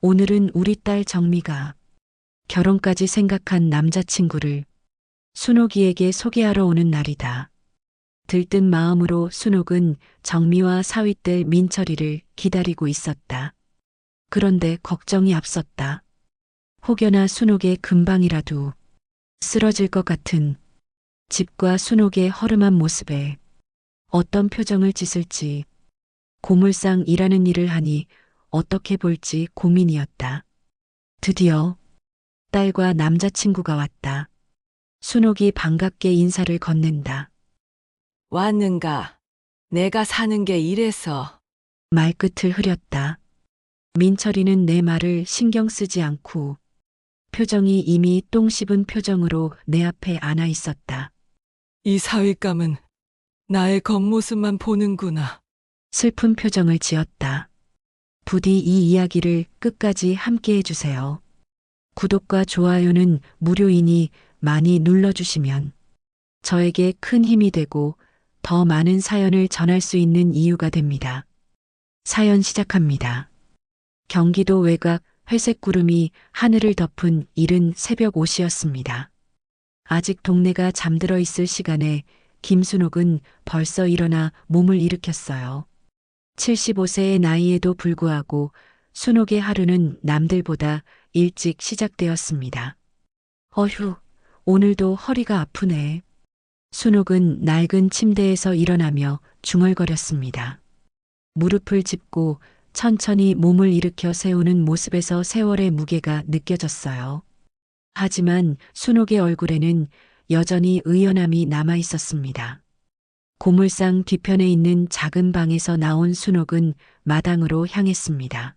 오늘은 우리 딸 정미가 결혼까지 생각한 남자친구를 순옥이에게 소개하러 오는 날이다. 들뜬 마음으로 순옥은 정미와 사위들 민철이를 기다리고 있었다. 그런데 걱정이 앞섰다. 혹여나 순옥의 금방이라도 쓰러질 것 같은 집과 순옥의 허름한 모습에 어떤 표정을 짓을지, 고물상 일하는 일을 하니 어떻게 볼지 고민이었다. 드디어 딸과 남자친구가 왔다. 순옥이 반갑게 인사를 건넨다. 왔는가? 내가 사는 게 이래서. 말끝을 흐렸다. 민철이는 내 말을 신경 쓰지 않고 표정이 이미 똥 씹은 표정으로 내 앞에 앉아 있었다. 이 사윗감은 나의 겉모습만 보는구나. 슬픈 표정을 지었다. 부디 이 이야기를 끝까지 함께 해주세요. 구독과 좋아요는 무료이니 많이 눌러주시면 저에게 큰 힘이 되고 더 많은 사연을 전할 수 있는 이유가 됩니다. 사연 시작합니다. 경기도 외곽 회색 구름이 하늘을 덮은 이른 새벽 5시였습니다. 아직 동네가 잠들어 있을 시간에 김순옥은 벌써 일어나 몸을 일으켰어요. 75세의 나이에도 불구하고 순옥의 하루는 남들보다 일찍 시작되었습니다. 어휴, 오늘도 허리가 아프네. 순옥은 낡은 침대에서 일어나며 중얼거렸습니다. 무릎을 짚고 천천히 몸을 일으켜 세우는 모습에서 세월의 무게가 느껴졌어요. 하지만 순옥의 얼굴에는 여전히 의연함이 남아 있었습니다. 고물상 뒤편에 있는 작은 방에서 나온 순옥은 마당으로 향했습니다.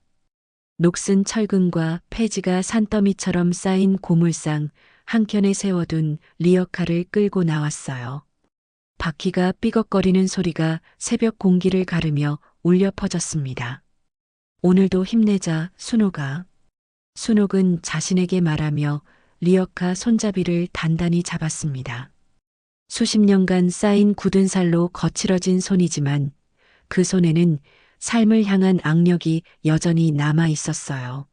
녹슨 철근과 폐지가 산더미처럼 쌓인 고물상 한켠에 세워둔 리어카를 끌고 나왔어요. 바퀴가 삐걱거리는 소리가 새벽 공기를 가르며 울려 퍼졌습니다. 오늘도 힘내자, 순옥아. 순옥은 자신에게 말하며 리어카 손잡이를 단단히 잡았습니다. 수십 년간 쌓인 굳은 살로 거칠어진 손이지만 그 손에는 삶을 향한 악력이 여전히 남아 있었어요.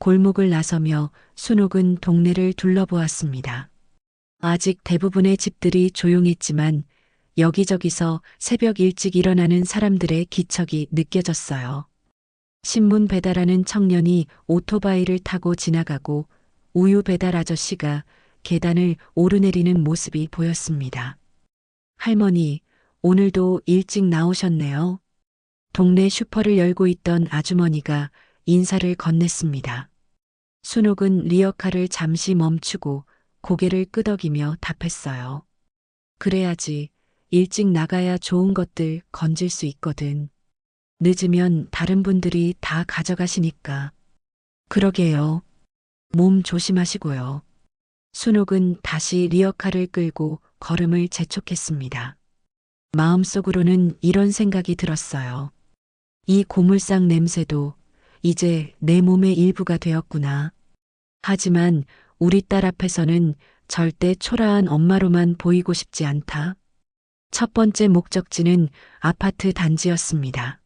골목을 나서며 순옥은 동네를 둘러보았습니다. 아직 대부분의 집들이 조용했지만 여기저기서 새벽 일찍 일어나는 사람들의 기척이 느껴졌어요. 신문 배달하는 청년이 오토바이를 타고 지나가고 우유 배달 아저씨가 계단을 오르내리는 모습이 보였습니다. 할머니, 오늘도 일찍 나오셨네요. 동네 슈퍼를 열고 있던 아주머니가 인사를 건넸습니다. 순옥은 리어카를 잠시 멈추고 고개를 끄덕이며 답했어요. 그래야지, 일찍 나가야 좋은 것들 건질 수 있거든. 늦으면 다른 분들이 다 가져가시니까. 그러게요. 몸 조심하시고요. 순옥은 다시 리어카를 끌고 걸음을 재촉했습니다. 마음속으로는 이런 생각이 들었어요. 이 고물상 냄새도 이제 내 몸의 일부가 되었구나. 하지만 우리 딸 앞에서는 절대 초라한 엄마로만 보이고 싶지 않다. 첫 번째 목적지는 아파트 단지였습니다.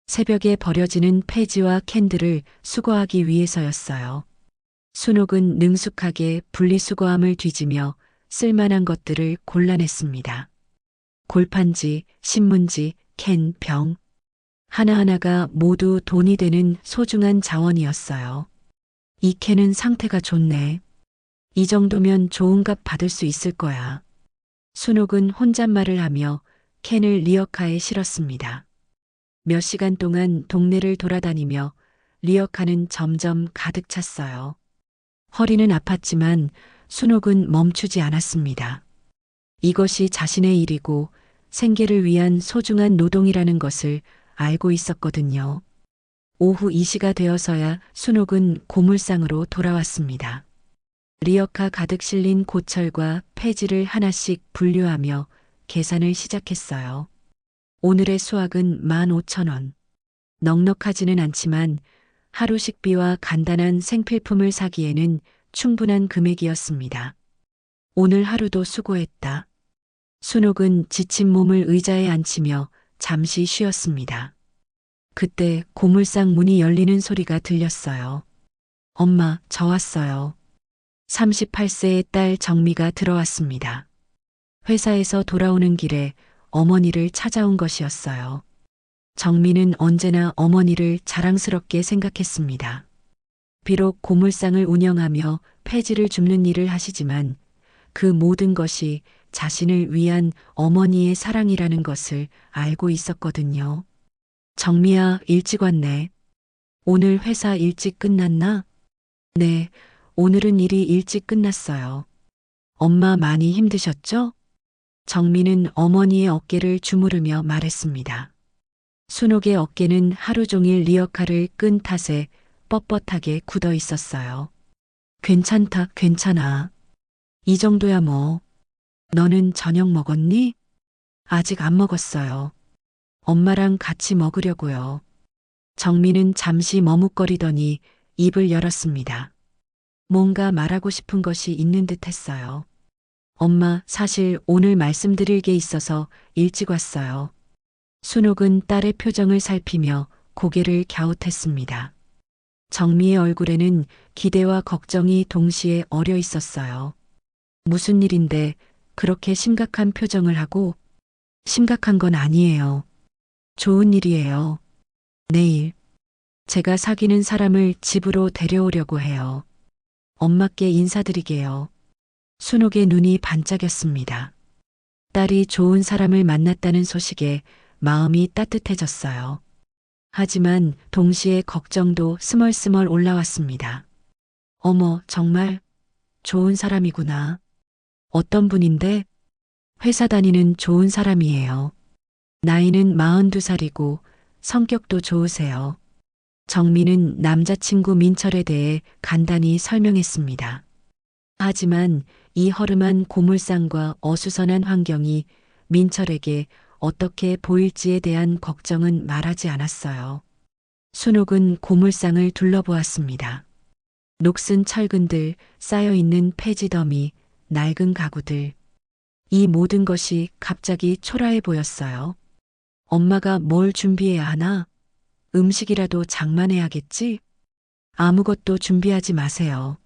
새벽에 버려지는 폐지와 캔들을 수거하기 위해서였어요. 순옥은 능숙하게 분리수거함을 뒤지며 쓸만한 것들을 골라냈습니다. 골판지, 신문지, 캔, 병. 하나하나가 모두 돈이 되는 소중한 자원이었어요. 이 캔은 상태가 좋네. 이 정도면 좋은 값 받을 수 있을 거야. 순옥은 혼잣말을 하며 캔을 리어카에 실었습니다. 몇 시간 동안 동네를 돌아다니며 리어카는 점점 가득 찼어요. 허리는 아팠지만 순옥은 멈추지 않았습니다. 이것이 자신의 일이고 생계를 위한 소중한 노동이라는 것을 알고 있었거든요. 오후 2시가 되어서야 순옥은 고물상으로 돌아왔습니다. 리어카 가득 실린 고철과 폐지를 하나씩 분류하며 계산을 시작했어요. 오늘의 수확은 15,000원. 넉넉하지는 않지만 하루 식비와 간단한 생필품을 사기에는 충분한 금액이었습니다. 오늘 하루도 수고했다. 순옥은 지친 몸을 의자에 앉히며 잠시 쉬었습니다. 그때 고물상 문이 열리는 소리가 들렸어요. 엄마, 저 왔어요. 38세의 딸 정미가 들어왔습니다. 회사에서 돌아오는 길에 어머니를 찾아온 것이었어요. 정미는 언제나 어머니를 자랑스럽게 생각했습니다. 비록 고물상을 운영하며 폐지를 줍는 일을 하시지만 그 모든 것이 자신을 위한 어머니의 사랑이라는 것을 알고 있었거든요. 정미야, 일찍 왔네. 오늘 회사 일찍 끝났나? 네, 오늘은 일이 일찍 끝났어요. 엄마 많이 힘드셨죠? 정미는 어머니의 어깨를 주무르며 말했습니다. 순옥의 어깨는 하루 종일 리어카를 끈 탓에 뻣뻣하게 굳어 있었어요. 괜찮다, 괜찮아. 이 정도야 뭐. 너는 저녁 먹었니? 아직 안 먹었어요. 엄마랑 같이 먹으려고요. 정미는 잠시 머뭇거리더니 입을 열었습니다. 뭔가 말하고 싶은 것이 있는 듯 했어요. 엄마, 사실 오늘 말씀드릴 게 있어서 일찍 왔어요. 순옥은 딸의 표정을 살피며 고개를 갸웃했습니다. 정미의 얼굴에는 기대와 걱정이 동시에 어려 있었어요. 무슨 일인데 그렇게 심각한 표정을 하고? 심각한 건 아니에요. 좋은 일이에요. 내일 제가 사귀는 사람을 집으로 데려오려고 해요. 엄마께 인사드리게요. 순옥의 눈이 반짝였습니다. 딸이 좋은 사람을 만났다는 소식에 마음이 따뜻해졌어요. 하지만 동시에 걱정도 스멀스멀 올라왔습니다. 어머, 정말 좋은 사람이구나. 어떤 분인데? 회사 다니는 좋은 사람이에요. 나이는 42살이고 성격도 좋으세요. 정미는 남자친구 민철에 대해 간단히 설명했습니다. 하지만 이 허름한 고물상과 어수선한 환경이 민철에게 어떻게 보일지에 대한 걱정은 말하지 않았어요. 순옥은 고물상을 둘러보았습니다. 녹슨 철근들, 쌓여있는 폐지 더미, 낡은 가구들. 이 모든 것이 갑자기 초라해 보였어요. 엄마가 뭘 준비해야 하나? 음식이라도 장만해야겠지? 아무것도 준비하지 마세요.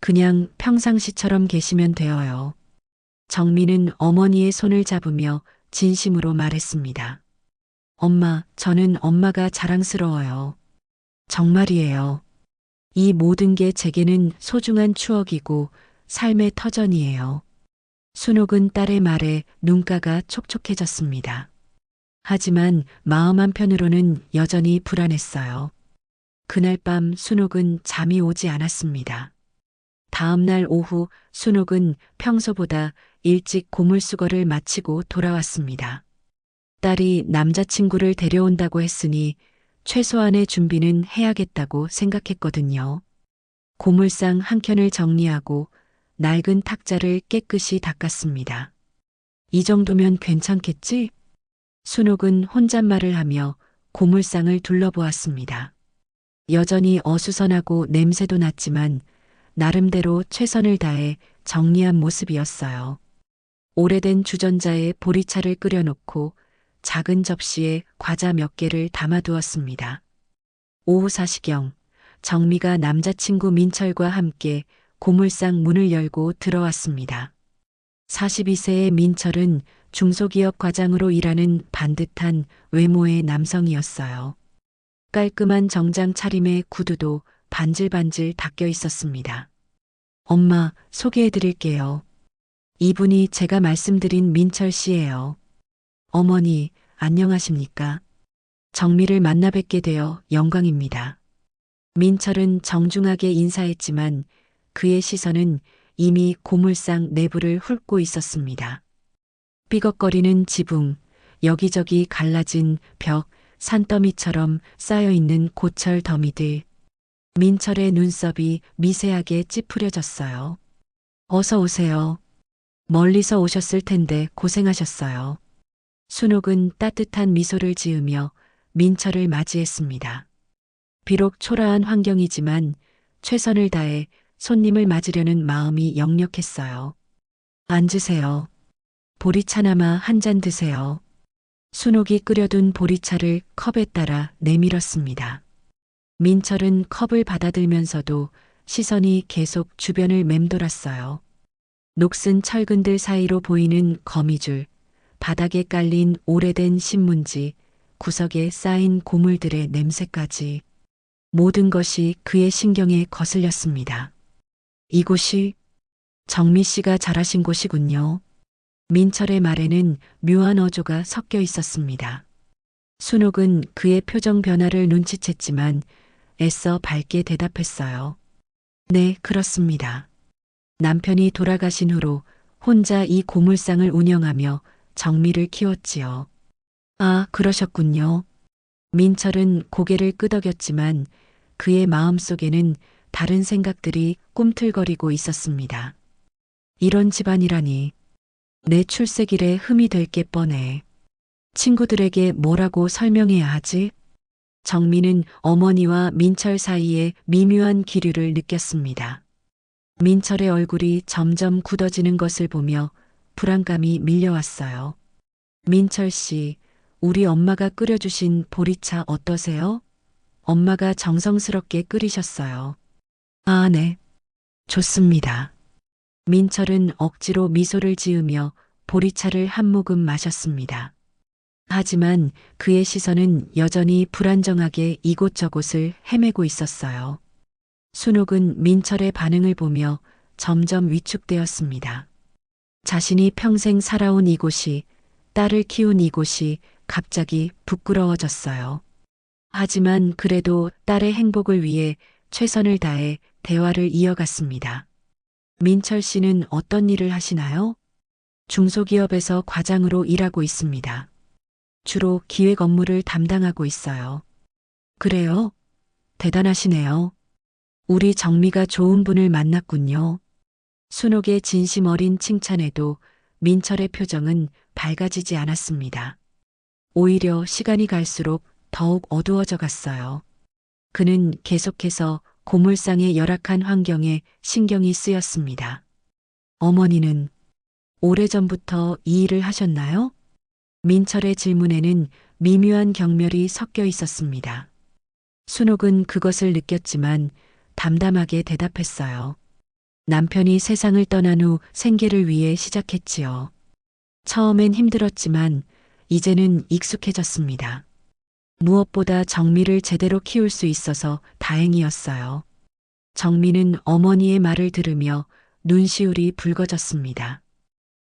그냥 평상시처럼 계시면 돼요. 정미는 어머니의 손을 잡으며 진심으로 말했습니다. 엄마, 저는 엄마가 자랑스러워요. 정말이에요. 이 모든 게 제게는 소중한 추억이고 삶의 터전이에요. 순옥은 딸의 말에 눈가가 촉촉해졌습니다. 하지만 마음 한편으로는 여전히 불안했어요. 그날 밤 순옥은 잠이 오지 않았습니다. 다음 날 오후 순옥은 평소보다 일찍 고물수거를 마치고 돌아왔습니다. 딸이 남자친구를 데려온다고 했으니 최소한의 준비는 해야겠다고 생각했거든요. 고물상 한 켠을 정리하고 낡은 탁자를 깨끗이 닦았습니다. 이 정도면 괜찮겠지? 순옥은 혼잣말을 하며 고물상을 둘러보았습니다. 여전히 어수선하고 냄새도 났지만 나름대로 최선을 다해 정리한 모습이었어요. 오래된 주전자에 보리차를 끓여놓고 작은 접시에 과자 몇 개를 담아두었습니다. 오후 4시경 정미가 남자친구 민철과 함께 고물상 문을 열고 들어왔습니다. 42세의 민철은 중소기업 과장으로 일하는 반듯한 외모의 남성이었어요. 깔끔한 정장 차림에 구두도 반질반질 닦여 있었습니다. 엄마, 소개해 드릴게요. 이분이 제가 말씀드린 민철 씨예요. 어머니, 안녕하십니까? 정미를 만나 뵙게 되어 영광입니다. 민철은 정중하게 인사했지만 그의 시선은 이미 고물상 내부를 훑고 있었습니다. 삐걱거리는 지붕, 여기저기 갈라진 벽, 산더미처럼 쌓여있는 고철 더미들. 민철의 눈썹이 미세하게 찌푸려졌어요. 어서 오세요. 멀리서 오셨을 텐데 고생하셨어요. 순옥은 따뜻한 미소를 지으며 민철을 맞이했습니다. 비록 초라한 환경이지만 최선을 다해 손님을 맞으려는 마음이 역력했어요. 앉으세요. 보리차나마 한 잔 드세요. 순옥이 끓여둔 보리차를 컵에 따라 내밀었습니다. 민철은 컵을 받아들면서도 시선이 계속 주변을 맴돌았어요. 녹슨 철근들 사이로 보이는 거미줄, 바닥에 깔린 오래된 신문지, 구석에 쌓인 고물들의 냄새까지 모든 것이 그의 신경에 거슬렸습니다. 이곳이 정미 씨가 잘하신 곳이군요. 민철의 말에는 묘한 어조가 섞여 있었습니다. 순옥은 그의 표정 변화를 눈치챘지만 애써 밝게 대답했어요. 네, 그렇습니다. 남편이 돌아가신 후로 혼자 이 고물상을 운영하며 정미를 키웠지요. 아, 그러셨군요. 민철은 고개를 끄덕였지만 그의 마음속에는 다른 생각들이 꿈틀거리고 있었습니다. 이런 집안이라니. 내 출세길에 흠이 될 게 뻔해. 친구들에게 뭐라고 설명해야 하지? 정미는 어머니와 민철 사이에 미묘한 기류를 느꼈습니다. 민철의 얼굴이 점점 굳어지는 것을 보며 불안감이 밀려왔어요. 민철 씨, 우리 엄마가 끓여주신 보리차 어떠세요? 엄마가 정성스럽게 끓이셨어요. 아, 네. 좋습니다. 민철은 억지로 미소를 지으며 보리차를 한 모금 마셨습니다. 하지만 그의 시선은 여전히 불안정하게 이곳저곳을 헤매고 있었어요. 순옥은 민철의 반응을 보며 점점 위축되었습니다. 자신이 평생 살아온 이곳이, 딸을 키운 이곳이 갑자기 부끄러워졌어요. 하지만 그래도 딸의 행복을 위해 최선을 다해 대화를 이어갔습니다. 민철 씨는 어떤 일을 하시나요? 중소기업에서 과장으로 일하고 있습니다. 주로 기획 업무를 담당하고 있어요. 그래요? 대단하시네요. 우리 정미가 좋은 분을 만났군요. 순옥의 진심 어린 칭찬에도 민철의 표정은 밝아지지 않았습니다. 오히려 시간이 갈수록 더욱 어두워져 갔어요. 그는 계속해서 고물상의 열악한 환경에 신경이 쓰였습니다. 어머니는 오래전부터 이 일을 하셨나요? 민철의 질문에는 미묘한 경멸이 섞여 있었습니다. 순옥은 그것을 느꼈지만 담담하게 대답했어요. 남편이 세상을 떠난 후 생계를 위해 시작했지요. 처음엔 힘들었지만 이제는 익숙해졌습니다. 무엇보다 정미를 제대로 키울 수 있어서 다행이었어요. 정미는 어머니의 말을 들으며 눈시울이 붉어졌습니다.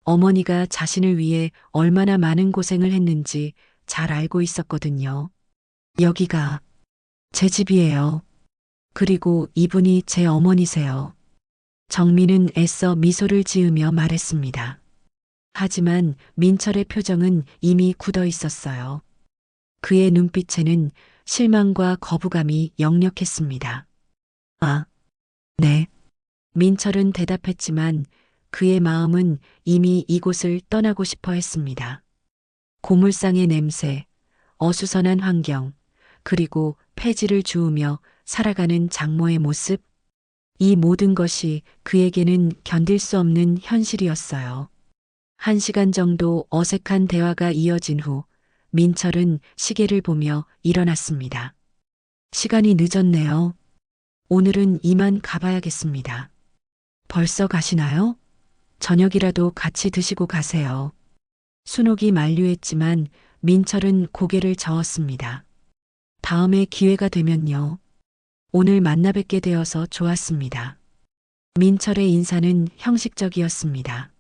어머니가 자신을 위해 얼마나 많은 고생을 했는지 잘 알고 있었거든요. 여기가 제 집이에요. 그리고 이분이 제 어머니세요. 정미는 애써 미소를 지으며 말했습니다. 하지만 민철의 표정은 이미 굳어 있었어요. 그의 눈빛에는 실망과 거부감이 역력했습니다. 아, 네. 민철은 대답했지만 그의 마음은 이미 이곳을 떠나고 싶어 했습니다. 고물상의 냄새, 어수선한 환경, 그리고 폐지를 주우며 살아가는 장모의 모습, 이 모든 것이 그에게는 견딜 수 없는 현실이었어요. 1시간 정도 어색한 대화가 이어진 후 민철은 시계를 보며 일어났습니다. 시간이 늦었네요. 오늘은 이만 가봐야겠습니다. 벌써 가시나요? 저녁이라도 같이 드시고 가세요. 순옥이 만류했지만 민철은 고개를 저었습니다. 다음에 기회가 되면요. 오늘 만나 뵙게 되어서 좋았습니다. 민철의 인사는 형식적이었습니다.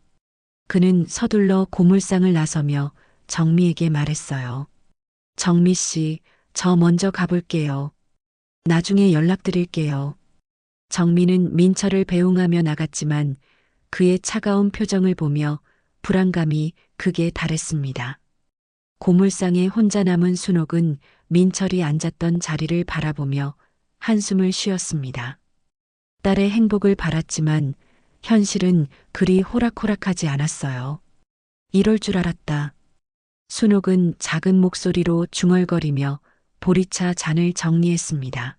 그는 서둘러 고물상을 나서며 정미에게 말했어요. 정미 씨, 저 먼저 가볼게요. 나중에 연락드릴게요. 정미는 민철을 배웅하며 나갔지만 그의 차가운 표정을 보며 불안감이 극에 달했습니다. 고물상에 혼자 남은 순옥은 민철이 앉았던 자리를 바라보며 한숨을 쉬었습니다. 딸의 행복을 바랐지만 현실은 그리 호락호락하지 않았어요. 이럴 줄 알았다. 순옥은 작은 목소리로 중얼거리며 보리차 잔을 정리했습니다.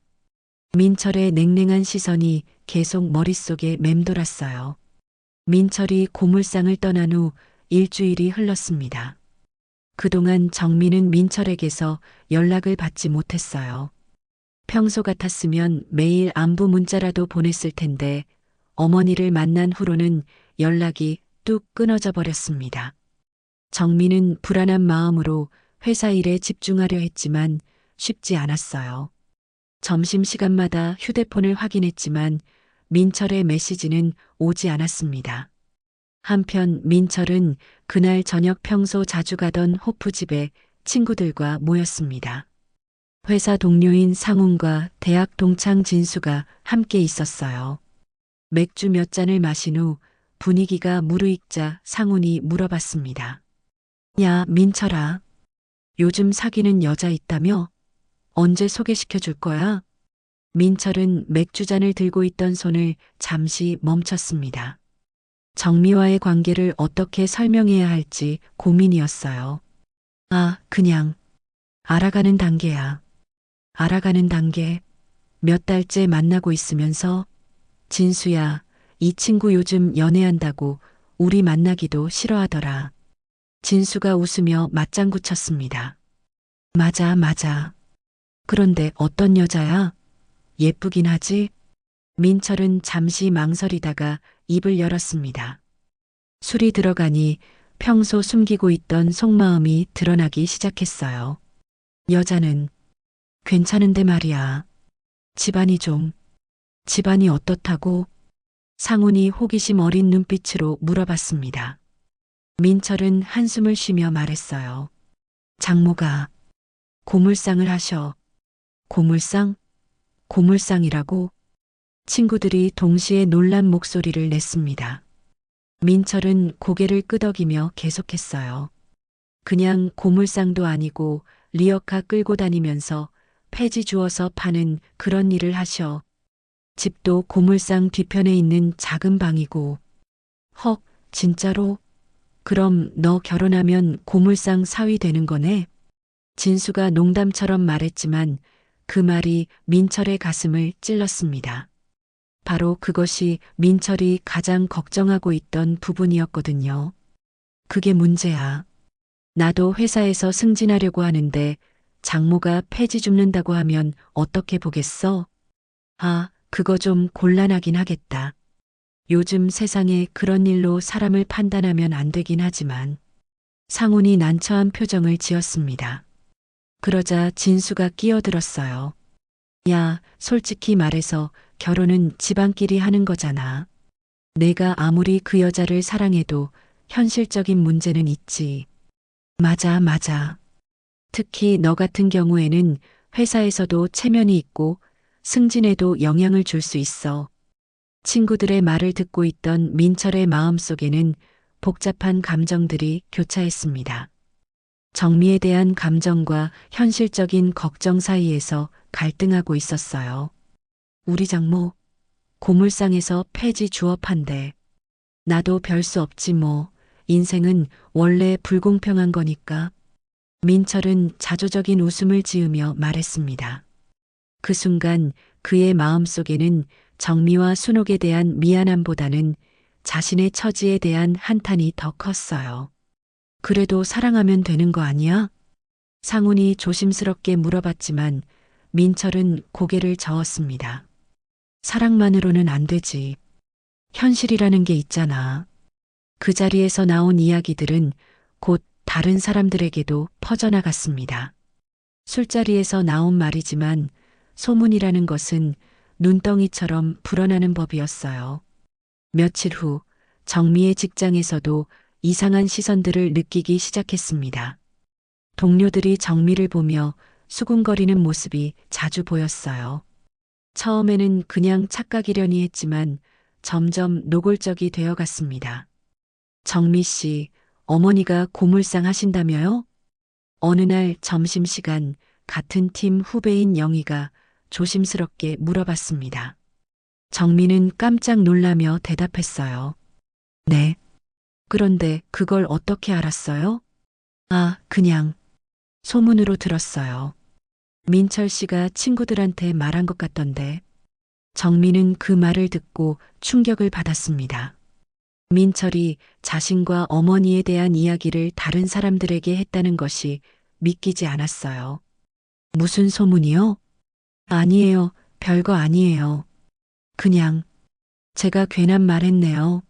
민철의 냉랭한 시선이 계속 머릿속에 맴돌았어요. 민철이 고물상을 떠난 후 일주일이 흘렀습니다. 그동안 정민은 민철에게서 연락을 받지 못했어요. 평소 같았으면 매일 안부 문자라도 보냈을 텐데 어머니를 만난 후로는 연락이 뚝 끊어져 버렸습니다. 정민은 불안한 마음으로 회사 일에 집중하려 했지만 쉽지 않았어요. 점심시간마다 휴대폰을 확인했지만 민철의 메시지는 오지 않았습니다. 한편 민철은 그날 저녁 평소 자주 가던 호프집에 친구들과 모였습니다. 회사 동료인 상훈과 대학 동창 진수가 함께 있었어요. 맥주 몇 잔을 마신 후 분위기가 무르익자 상훈이 물어봤습니다. 야, 민철아. 요즘 사귀는 여자 있다며? 언제 소개시켜 줄 거야? 민철은 맥주잔을 들고 있던 손을 잠시 멈췄습니다. 정미와의 관계를 어떻게 설명해야 할지 고민이었어요. 아, 그냥 알아가는 단계야. 알아가는 단계. 몇 달째 만나고 있으면서 진수야, 이 친구 요즘 연애한다고 우리 만나기도 싫어하더라. 진수가 웃으며 맞장구 쳤습니다. 맞아, 맞아. 그런데 어떤 여자야? 예쁘긴 하지? 민철은 잠시 망설이다가 입을 열었습니다. 술이 들어가니 평소 숨기고 있던 속마음이 드러나기 시작했어요. 여자는 괜찮은데 말이야. 집안이 어떻다고? 상훈이 호기심 어린 눈빛으로 물어봤습니다. 민철은 한숨을 쉬며 말했어요. 장모가 고물상을 하셔. 고물상? 고물상이라고? 친구들이 동시에 놀란 목소리를 냈습니다. 민철은 고개를 끄덕이며 계속했어요. 그냥 고물상도 아니고 리어카 끌고 다니면서 폐지 주워서 파는 그런 일을 하셔. 집도 고물상 뒤편에 있는 작은 방이고. 헉, 진짜로? 그럼 너 결혼하면 고물상 사위 되는 거네? 진수가 농담처럼 말했지만 그 말이 민철의 가슴을 찔렀습니다. 바로 그것이 민철이 가장 걱정하고 있던 부분이었거든요. 그게 문제야. 나도 회사에서 승진하려고 하는데 장모가 폐지 줍는다고 하면 어떻게 보겠어? 아, 그거 좀 곤란하긴 하겠다. 요즘 세상에 그런 일로 사람을 판단하면 안 되긴 하지만. 상훈이 난처한 표정을 지었습니다. 그러자 진수가 끼어들었어요. 야, 솔직히 말해서 결혼은 집안끼리 하는 거잖아. 내가 아무리 그 여자를 사랑해도 현실적인 문제는 있지. 맞아, 맞아. 특히 너 같은 경우에는 회사에서도 체면이 있고 승진에도 영향을 줄 수 있어. 친구들의 말을 듣고 있던 민철의 마음속에는 복잡한 감정들이 교차했습니다. 정미에 대한 감정과 현실적인 걱정 사이에서 갈등하고 있었어요. 우리 장모, 고물상에서 폐지 주워 판대. 나도 별 수 없지 뭐. 인생은 원래 불공평한 거니까. 민철은 자조적인 웃음을 지으며 말했습니다. 그 순간 그의 마음속에는 정미와 순옥에 대한 미안함보다는 자신의 처지에 대한 한탄이 더 컸어요. 그래도 사랑하면 되는 거 아니야? 상훈이 조심스럽게 물어봤지만 민철은 고개를 저었습니다. 사랑만으로는 안 되지. 현실이라는 게 있잖아. 그 자리에서 나온 이야기들은 곧 다른 사람들에게도 퍼져나갔습니다. 술자리에서 나온 말이지만 소문이라는 것은 눈덩이처럼 불어나는 법이었어요. 며칠 후 정미의 직장에서도 이상한 시선들을 느끼기 시작했습니다. 동료들이 정미를 보며 수군거리는 모습이 자주 보였어요. 처음에는 그냥 착각이려니 했지만 점점 노골적이 되어갔습니다. 정미 씨, 어머니가 고물상 하신다며요? 어느 날 점심시간 같은 팀 후배인 영희가 조심스럽게 물어봤습니다. 정미는 깜짝 놀라며 대답했어요. 네. 그런데 그걸 어떻게 알았어요? 아, 그냥 소문으로 들었어요. 민철 씨가 친구들한테 말한 것 같던데. 정미는 그 말을 듣고 충격을 받았습니다. 민철이 자신과 어머니에 대한 이야기를 다른 사람들에게 했다는 것이 믿기지 않았어요. 무슨 소문이요? 아니에요. 별거 아니에요. 그냥 제가 괜한 말 했네요.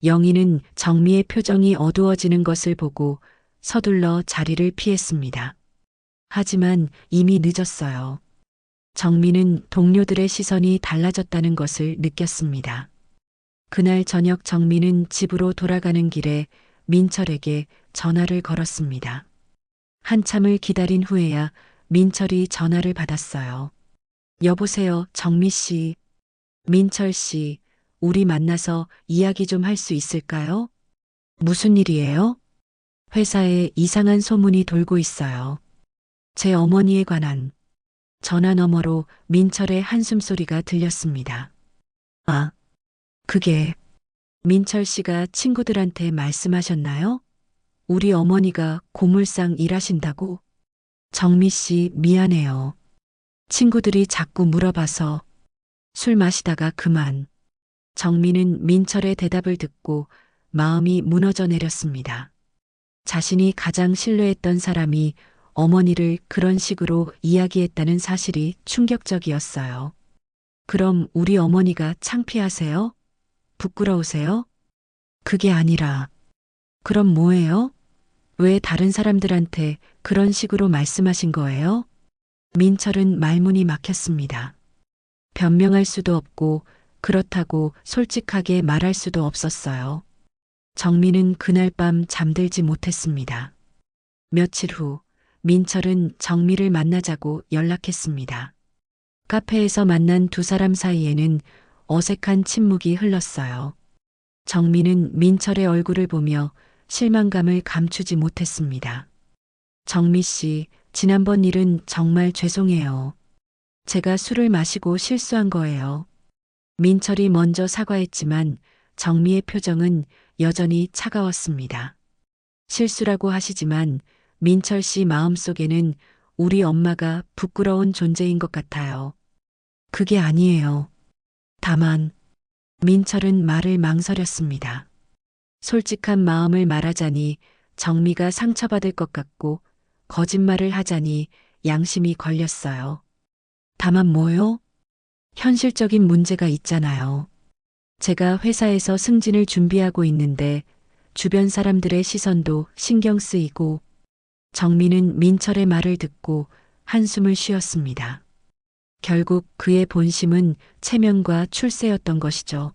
영희는 정미의 표정이 어두워지는 것을 보고 서둘러 자리를 피했습니다. 하지만 이미 늦었어요. 정미는 동료들의 시선이 달라졌다는 것을 느꼈습니다. 그날 저녁 정미는 집으로 돌아가는 길에 민철에게 전화를 걸었습니다. 한참을 기다린 후에야 민철이 전화를 받았어요. 여보세요, 정미 씨. 민철 씨, 우리 만나서 이야기 좀 할 수 있을까요? 무슨 일이에요? 회사에 이상한 소문이 돌고 있어요. 제 어머니에 관한. 전화 너머로 민철의 한숨소리가 들렸습니다. 아, 그게 민철 씨가 친구들한테 말씀하셨나요? 우리 어머니가 고물상 일하신다고? 정미 씨 미안해요. 친구들이 자꾸 물어봐서 술 마시다가 그만. 정미는 민철의 대답을 듣고 마음이 무너져 내렸습니다. 자신이 가장 신뢰했던 사람이 어머니를 그런 식으로 이야기했다는 사실이 충격적이었어요. 그럼 우리 어머니가 창피하세요? 부끄러우세요? 그게 아니라, 그럼 뭐예요? 왜 다른 사람들한테 그런 식으로 말씀하신 거예요? 민철은 말문이 막혔습니다. 변명할 수도 없고 그렇다고 솔직하게 말할 수도 없었어요. 정미는 그날 밤 잠들지 못했습니다. 며칠 후 민철은 정미를 만나자고 연락했습니다. 카페에서 만난 두 사람 사이에는 어색한 침묵이 흘렀어요. 정미는 민철의 얼굴을 보며 실망감을 감추지 못했습니다. 정미 씨, 지난번 일은 정말 죄송해요. 제가 술을 마시고 실수한 거예요. 민철이 먼저 사과했지만 정미의 표정은 여전히 차가웠습니다. 실수라고 하시지만 민철 씨 마음속에는 우리 엄마가 부끄러운 존재인 것 같아요. 그게 아니에요. 다만 민철은 말을 망설였습니다. 솔직한 마음을 말하자니 정미가 상처받을 것 같고 거짓말을 하자니 양심이 걸렸어요. 다만 뭐요? 현실적인 문제가 있잖아요. 제가 회사에서 승진을 준비하고 있는데 주변 사람들의 시선도 신경 쓰이고 정미는 민철의 말을 듣고 한숨을 쉬었습니다. 결국 그의 본심은 체면과 출세였던 것이죠.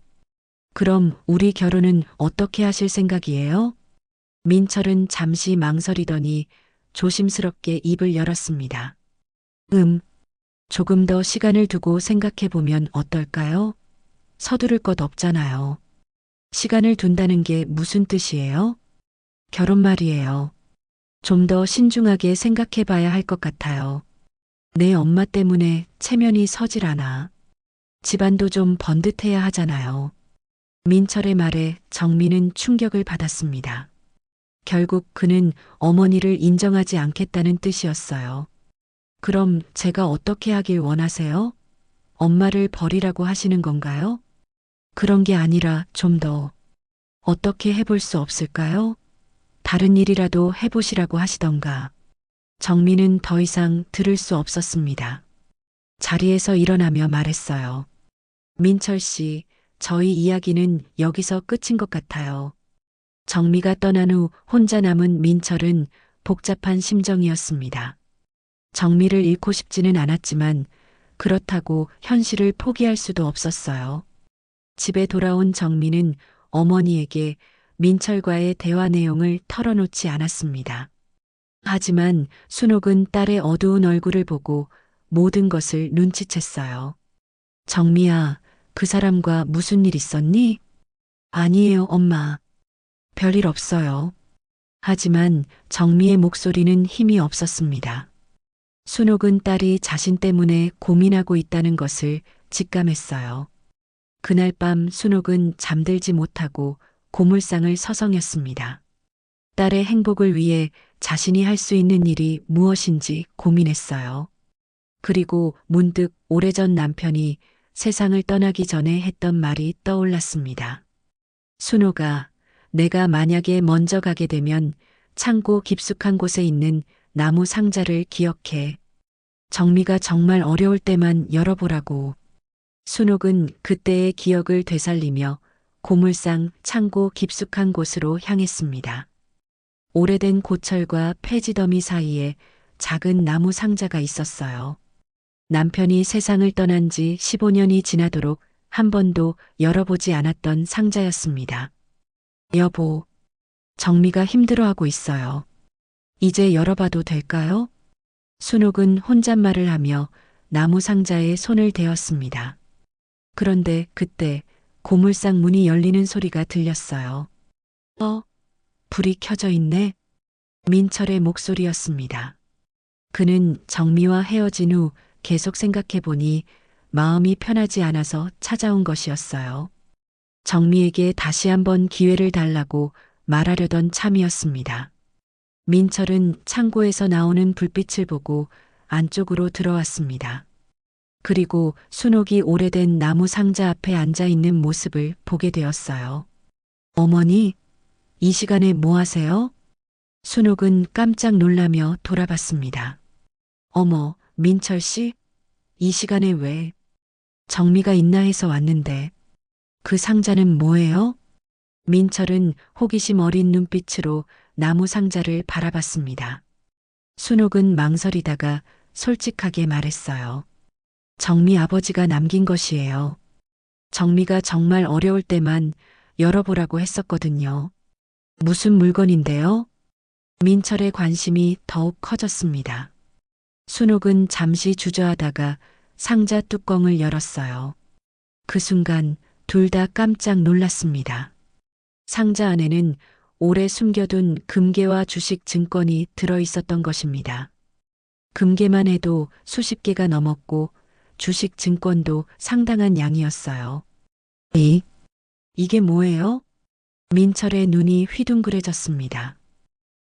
그럼 우리 결혼은 어떻게 하실 생각이에요? 민철은 잠시 망설이더니 조심스럽게 입을 열었습니다. 조금 더 시간을 두고 생각해 보면 어떨까요? 서두를 것 없잖아요. 시간을 둔다는 게 무슨 뜻이에요? 결혼 말이에요. 좀 더 신중하게 생각해 봐야 할 것 같아요. 내 엄마 때문에 체면이 서질 않아. 집안도 좀 번듯해야 하잖아요. 민철의 말에 정미는 충격을 받았습니다. 결국 그는 어머니를 인정하지 않겠다는 뜻이었어요. 그럼 제가 어떻게 하길 원하세요? 엄마를 버리라고 하시는 건가요? 그런 게 아니라 좀 더 어떻게 해볼 수 없을까요? 다른 일이라도 해보시라고 하시던가. 정미는 더 이상 들을 수 없었습니다. 자리에서 일어나며 말했어요. 민철 씨, 저희 이야기는 여기서 끝인 것 같아요. 정미가 떠난 후 혼자 남은 민철은 복잡한 심정이었습니다. 정미를 잃고 싶지는 않았지만 그렇다고 현실을 포기할 수도 없었어요. 집에 돌아온 정미는 어머니에게 민철과의 대화 내용을 털어놓지 않았습니다. 하지만 순옥은 딸의 어두운 얼굴을 보고 모든 것을 눈치챘어요. 정미야, 그 사람과 무슨 일 있었니? 아니에요, 엄마. 별일 없어요. 하지만 정미의 목소리는 힘이 없었습니다. 순옥은 딸이 자신 때문에 고민하고 있다는 것을 직감했어요. 그날 밤 순옥은 잠들지 못하고 고물상을 서성였습니다. 딸의 행복을 위해 자신이 할 수 있는 일이 무엇인지 고민했어요. 그리고 문득 오래전 남편이 세상을 떠나기 전에 했던 말이 떠올랐습니다. 순호가 내가 만약에 먼저 가게 되면 창고 깊숙한 곳에 있는 나무 상자를 기억해. 정미가 정말 어려울 때만 열어보라고. 순옥은 그때의 기억을 되살리며 고물상 창고 깊숙한 곳으로 향했습니다. 오래된 고철과 폐지더미 사이에 작은 나무 상자가 있었어요. 남편이 세상을 떠난 지 15년이 지나도록 한 번도 열어보지 않았던 상자였습니다. 여보, 정미가 힘들어하고 있어요. 이제 열어봐도 될까요? 순옥은 혼잣말을 하며 나무 상자에 손을 대었습니다. 그런데 그때 고물상 문이 열리는 소리가 들렸어요. 불이 켜져 있네. 민철의 목소리였습니다. 그는 정미와 헤어진 후 계속 생각해 보니 마음이 편하지 않아서 찾아온 것이었어요. 정미에게 다시 한번 기회를 달라고 말하려던 참이었습니다. 민철은 창고에서 나오는 불빛을 보고 안쪽으로 들어왔습니다. 그리고 순옥이 오래된 나무 상자 앞에 앉아 있는 모습을 보게 되었어요. 어머니, 이 시간에 뭐 하세요? 순옥은 깜짝 놀라며 돌아봤습니다. 어머, 민철 씨? 이 시간에 왜? 정미가 있나 해서 왔는데. 그 상자는 뭐예요? 민철은 호기심 어린 눈빛으로 나무 상자를 바라봤습니다. 순옥은 망설이다가 솔직하게 말했어요. 정미 아버지가 남긴 것이에요. 정미가 정말 어려울 때만 열어보라고 했었거든요. 무슨 물건인데요? 민철의 관심이 더욱 커졌습니다. 순옥은 잠시 주저하다가 상자 뚜껑을 열었어요. 그 순간 둘 다 깜짝 놀랐습니다. 상자 안에는 오래 숨겨둔 금괴와 주식 증권이 들어 있었던 것입니다. 금괴만 해도 수십 개가 넘었고 주식 증권도 상당한 양이었어요. 이게 뭐예요? 민철의 눈이 휘둥그레졌습니다.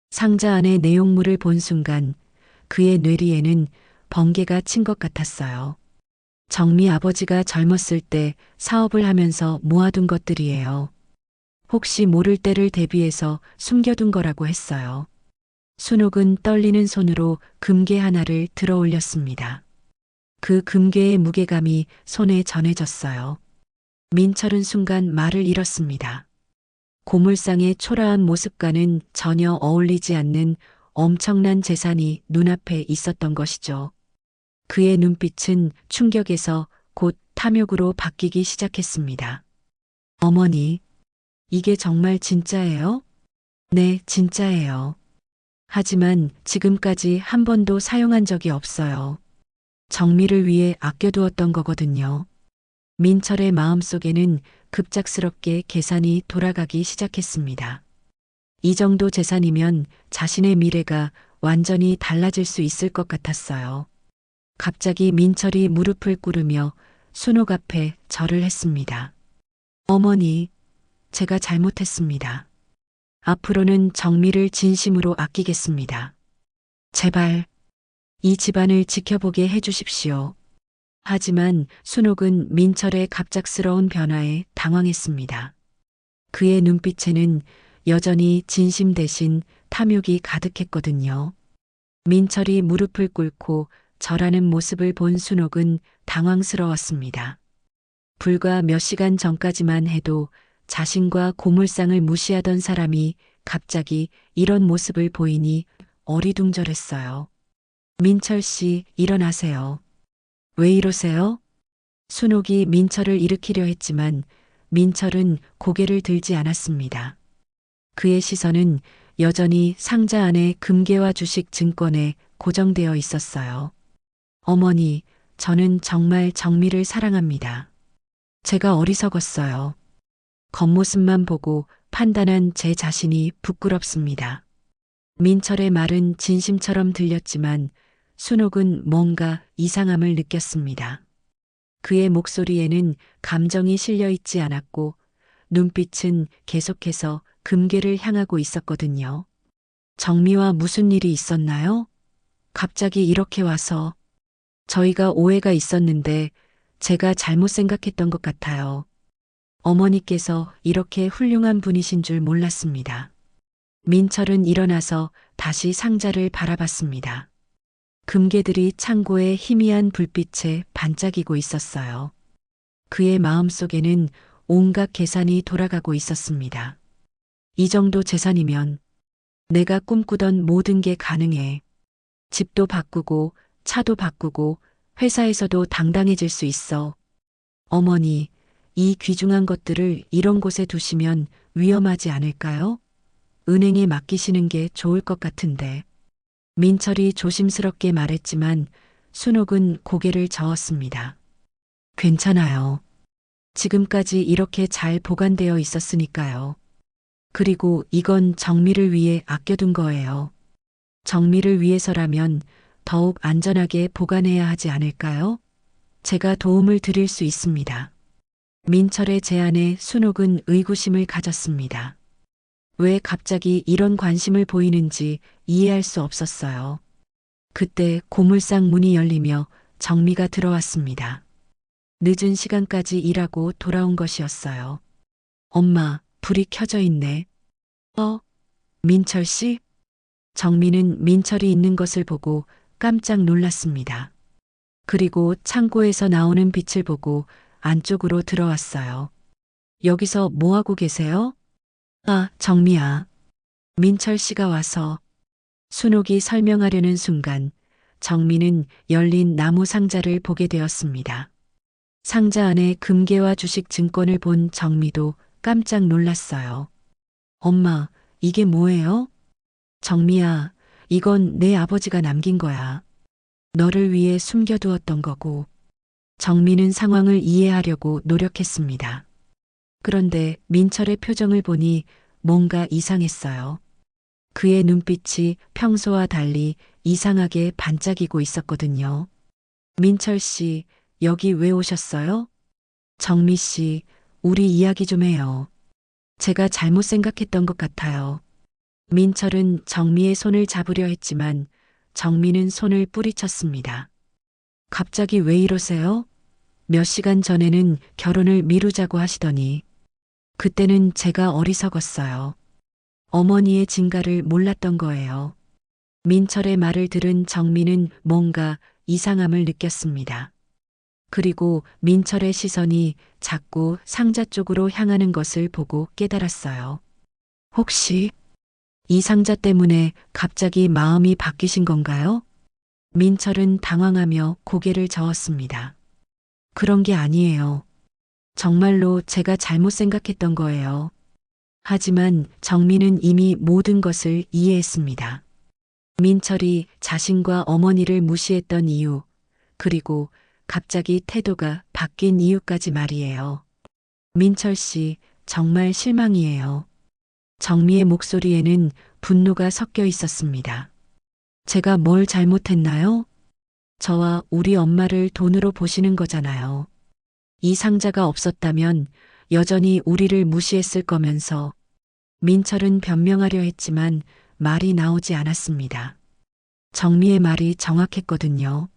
상자 안의 내용물을 본 순간 그의 뇌리에는 번개가 친 것 같았어요. 정미 아버지가 젊었을 때 사업을 하면서 모아둔 것들이에요. 혹시 모를 때를 대비해서 숨겨둔 거라고 했어요. 순옥은 떨리는 손으로 금괴 하나를 들어 올렸습니다. 그 금괴의 무게감이 손에 전해졌어요. 민철은 순간 말을 잃었습니다. 고물상의 초라한 모습과는 전혀 어울리지 않는 엄청난 재산이 눈앞에 있었던 것이죠. 그의 눈빛은 충격에서 곧 탐욕으로 바뀌기 시작했습니다. 어머니, 이게 정말 진짜예요? 네, 진짜예요. 하지만 지금까지 한 번도 사용한 적이 없어요. 정미를 위해 아껴두었던 거거든요. 민철의 마음속에는 급작스럽게 계산이 돌아가기 시작했습니다. 이 정도 재산이면 자신의 미래가 완전히 달라질 수 있을 것 같았어요. 갑자기 민철이 무릎을 꿇으며 순옥 앞에 절을 했습니다. 어머니, 제가 잘못했습니다. 앞으로는 정미를 진심으로 아끼겠습니다. 제발 이 집안을 지켜보게 해주십시오. 하지만 순옥은 민철의 갑작스러운 변화에 당황했습니다. 그의 눈빛에는 여전히 진심 대신 탐욕이 가득했거든요. 민철이 무릎을 꿇고 절하는 모습을 본 순옥은 당황스러웠습니다. 불과 몇 시간 전까지만 해도 자신과 고물상을 무시하던 사람이 갑자기 이런 모습을 보이니 어리둥절했어요. 민철 씨, 일어나세요. 왜 이러세요? 순옥이 민철을 일으키려 했지만 민철은 고개를 들지 않았습니다. 그의 시선은 여전히 상자 안의 금괴와 주식 증권에 고정되어 있었어요. 어머니, 저는 정말 정미를 사랑합니다. 제가 어리석었어요. 겉모습만 보고 판단한 제 자신이 부끄럽습니다. 민철의 말은 진심처럼 들렸지만 순옥은 뭔가 이상함을 느꼈습니다. 그의 목소리에는 감정이 실려 있지 않았고 눈빛은 계속해서 금괴를 향하고 있었거든요. 정미와 무슨 일이 있었나요? 갑자기 이렇게 와서 저희가 오해가 있었는데 제가 잘못 생각했던 것 같아요. 어머니께서 이렇게 훌륭한 분이신 줄 몰랐습니다. 민철은 일어나서 다시 상자를 바라봤습니다. 금괴들이 창고의 희미한 불빛에 반짝이고 있었어요. 그의 마음속에는 온갖 계산이 돌아가고 있었습니다. 이 정도 재산이면 내가 꿈꾸던 모든 게 가능해. 집도 바꾸고 차도 바꾸고 회사에서도 당당해질 수 있어. 어머니, 이 귀중한 것들을 이런 곳에 두시면 위험하지 않을까요? 은행에 맡기시는 게 좋을 것 같은데. 민철이 조심스럽게 말했지만 순옥은 고개를 저었습니다. 괜찮아요. 지금까지 이렇게 잘 보관되어 있었으니까요. 그리고 이건 정미를 위해 아껴둔 거예요. 정미를 위해서라면 더욱 안전하게 보관해야 하지 않을까요? 제가 도움을 드릴 수 있습니다. 민철의 제안에 순옥은 의구심을 가졌습니다. 왜 갑자기 이런 관심을 보이는지 이해할 수 없었어요. 그때 고물상 문이 열리며 정미가 들어왔습니다. 늦은 시간까지 일하고 돌아온 것이었어요. 엄마, 불이 켜져 있네. 민철 씨? 정미는 민철이 있는 것을 보고 깜짝 놀랐습니다. 그리고 창고에서 나오는 빛을 보고 안쪽으로 들어왔어요. 여기서 뭐 하고 계세요? 아, 정미야. 민철 씨가 와서. 순옥이 설명하려는 순간 정미는 열린 나무 상자를 보게 되었습니다. 상자 안에 금괴와 주식 증권을 본 정미도 깜짝 놀랐어요. 엄마, 이게 뭐예요? 정미야, 이건 내 아버지가 남긴 거야. 너를 위해 숨겨두었던 거고. 정미는 상황을 이해하려고 노력했습니다. 그런데 민철의 표정을 보니 뭔가 이상했어요. 그의 눈빛이 평소와 달리 이상하게 반짝이고 있었거든요. 민철 씨, 여기 왜 오셨어요? 정미 씨, 우리 이야기 좀 해요. 제가 잘못 생각했던 것 같아요. 민철은 정미의 손을 잡으려 했지만 정미는 손을 뿌리쳤습니다. 갑자기 왜 이러세요? 몇 시간 전에는 결혼을 미루자고 하시더니 그때는 제가 어리석었어요. 어머니의 진가를 몰랐던 거예요. 민철의 말을 들은 정미는 뭔가 이상함을 느꼈습니다. 그리고 민철의 시선이 자꾸 상자 쪽으로 향하는 것을 보고 깨달았어요. 혹시 이 상자 때문에 갑자기 마음이 바뀌신 건가요? 민철은 당황하며 고개를 저었습니다. 그런 게 아니에요. 정말로 제가 잘못 생각했던 거예요. 하지만 정미는 이미 모든 것을 이해했습니다. 민철이 자신과 어머니를 무시했던 이유, 그리고 갑자기 태도가 바뀐 이유까지 말이에요. 민철 씨, 정말 실망이에요. 정미의 목소리에는 분노가 섞여 있었습니다. 제가 뭘 잘못했나요? 저와 우리 엄마를 돈으로 보시는 거잖아요. 이 상자가 없었다면 여전히 우리를 무시했을 거면서. 민철은 변명하려 했지만 말이 나오지 않았습니다. 정미의 말이 정확했거든요.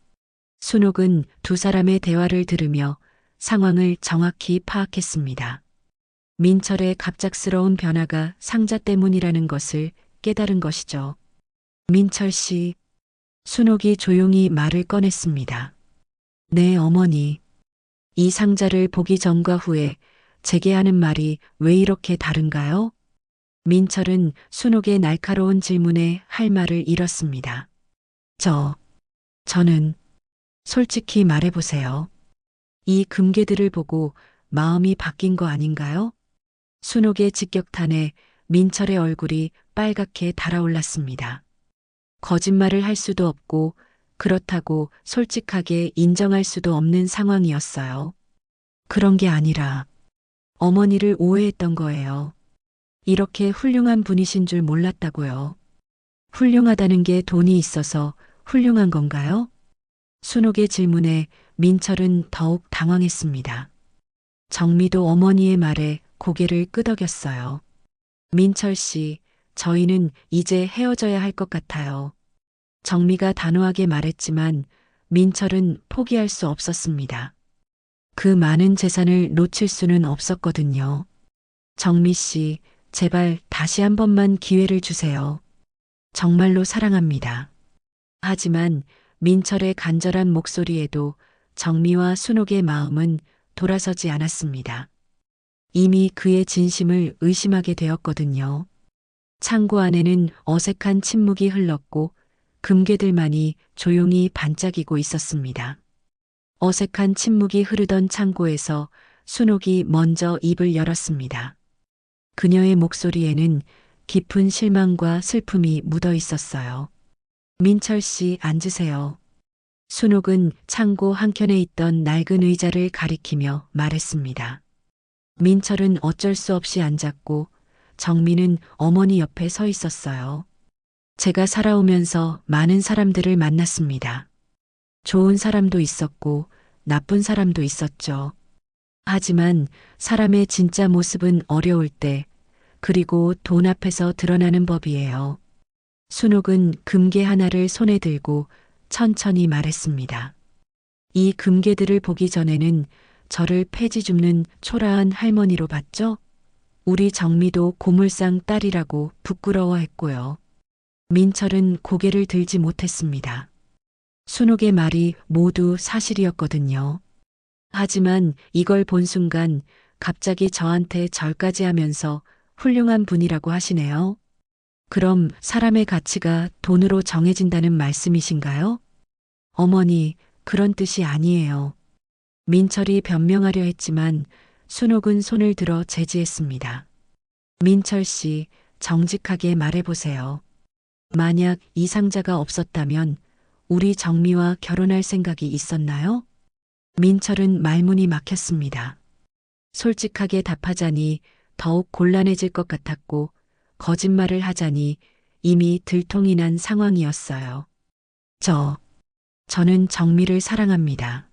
순옥은 두 사람의 대화를 들으며 상황을 정확히 파악했습니다. 민철의 갑작스러운 변화가 상자 때문이라는 것을 깨달은 것이죠. 민철 씨, 순옥이 조용히 말을 꺼냈습니다. 네, 어머니. 이 상자를 보기 전과 후에 제게 하는 말이 왜 이렇게 다른가요? 민철은 순옥의 날카로운 질문에 할 말을 잃었습니다. 저는 솔직히 말해보세요. 이 금괴들을 보고 마음이 바뀐 거 아닌가요? 순옥의 직격탄에 민철의 얼굴이 빨갛게 달아올랐습니다. 거짓말을 할 수도 없고 그렇다고 솔직하게 인정할 수도 없는 상황이었어요. 그런 게 아니라 어머니를 오해했던 거예요. 이렇게 훌륭한 분이신 줄 몰랐다고요. 훌륭하다는 게 돈이 있어서 훌륭한 건가요? 순옥의 질문에 민철은 더욱 당황했습니다. 정미도 어머니의 말에 고개를 끄덕였어요. 민철 씨, 저희는 이제 헤어져야 할 것 같아요. 정미가 단호하게 말했지만 민철은 포기할 수 없었습니다. 그 많은 재산을 놓칠 수는 없었거든요. 정미 씨, 제발 다시 한 번만 기회를 주세요. 정말로 사랑합니다. 하지만 민철의 간절한 목소리에도 정미와 순옥의 마음은 돌아서지 않았습니다. 이미 그의 진심을 의심하게 되었거든요. 창고 안에는 어색한 침묵이 흘렀고 금괴들만이 조용히 반짝이고 있었습니다. 어색한 침묵이 흐르던 창고에서 순옥이 먼저 입을 열었습니다. 그녀의 목소리에는 깊은 실망과 슬픔이 묻어 있었어요. 민철 씨, 앉으세요. 순옥은 창고 한켠에 있던 낡은 의자를 가리키며 말했습니다. 민철은 어쩔 수 없이 앉았고 정미는 어머니 옆에 서 있었어요. 제가 살아오면서 많은 사람들을 만났습니다. 좋은 사람도 있었고 나쁜 사람도 있었죠. 하지만 사람의 진짜 모습은 어려울 때, 그리고 돈 앞에서 드러나는 법이에요. 순옥은 금괴 하나를 손에 들고 천천히 말했습니다. 이 금괴들을 보기 전에는 저를 폐지 줍는 초라한 할머니로 봤죠? 우리 정미도 고물상 딸이라고 부끄러워했고요. 민철은 고개를 들지 못했습니다. 순옥의 말이 모두 사실이었거든요. 하지만 이걸 본 순간 갑자기 저한테 절까지 하면서 훌륭한 분이라고 하시네요. 그럼 사람의 가치가 돈으로 정해진다는 말씀이신가요? 어머니, 그런 뜻이 아니에요. 민철이 변명하려 했지만 순옥은 손을 들어 제지했습니다. 민철 씨, 정직하게 말해보세요. 만약 이 상자가 없었다면 우리 정미와 결혼할 생각이 있었나요? 민철은 말문이 막혔습니다. 솔직하게 답하자니 더욱 곤란해질 것 같았고 거짓말을 하자니 이미 들통이 난 상황이었어요. 저는 정미를 사랑합니다.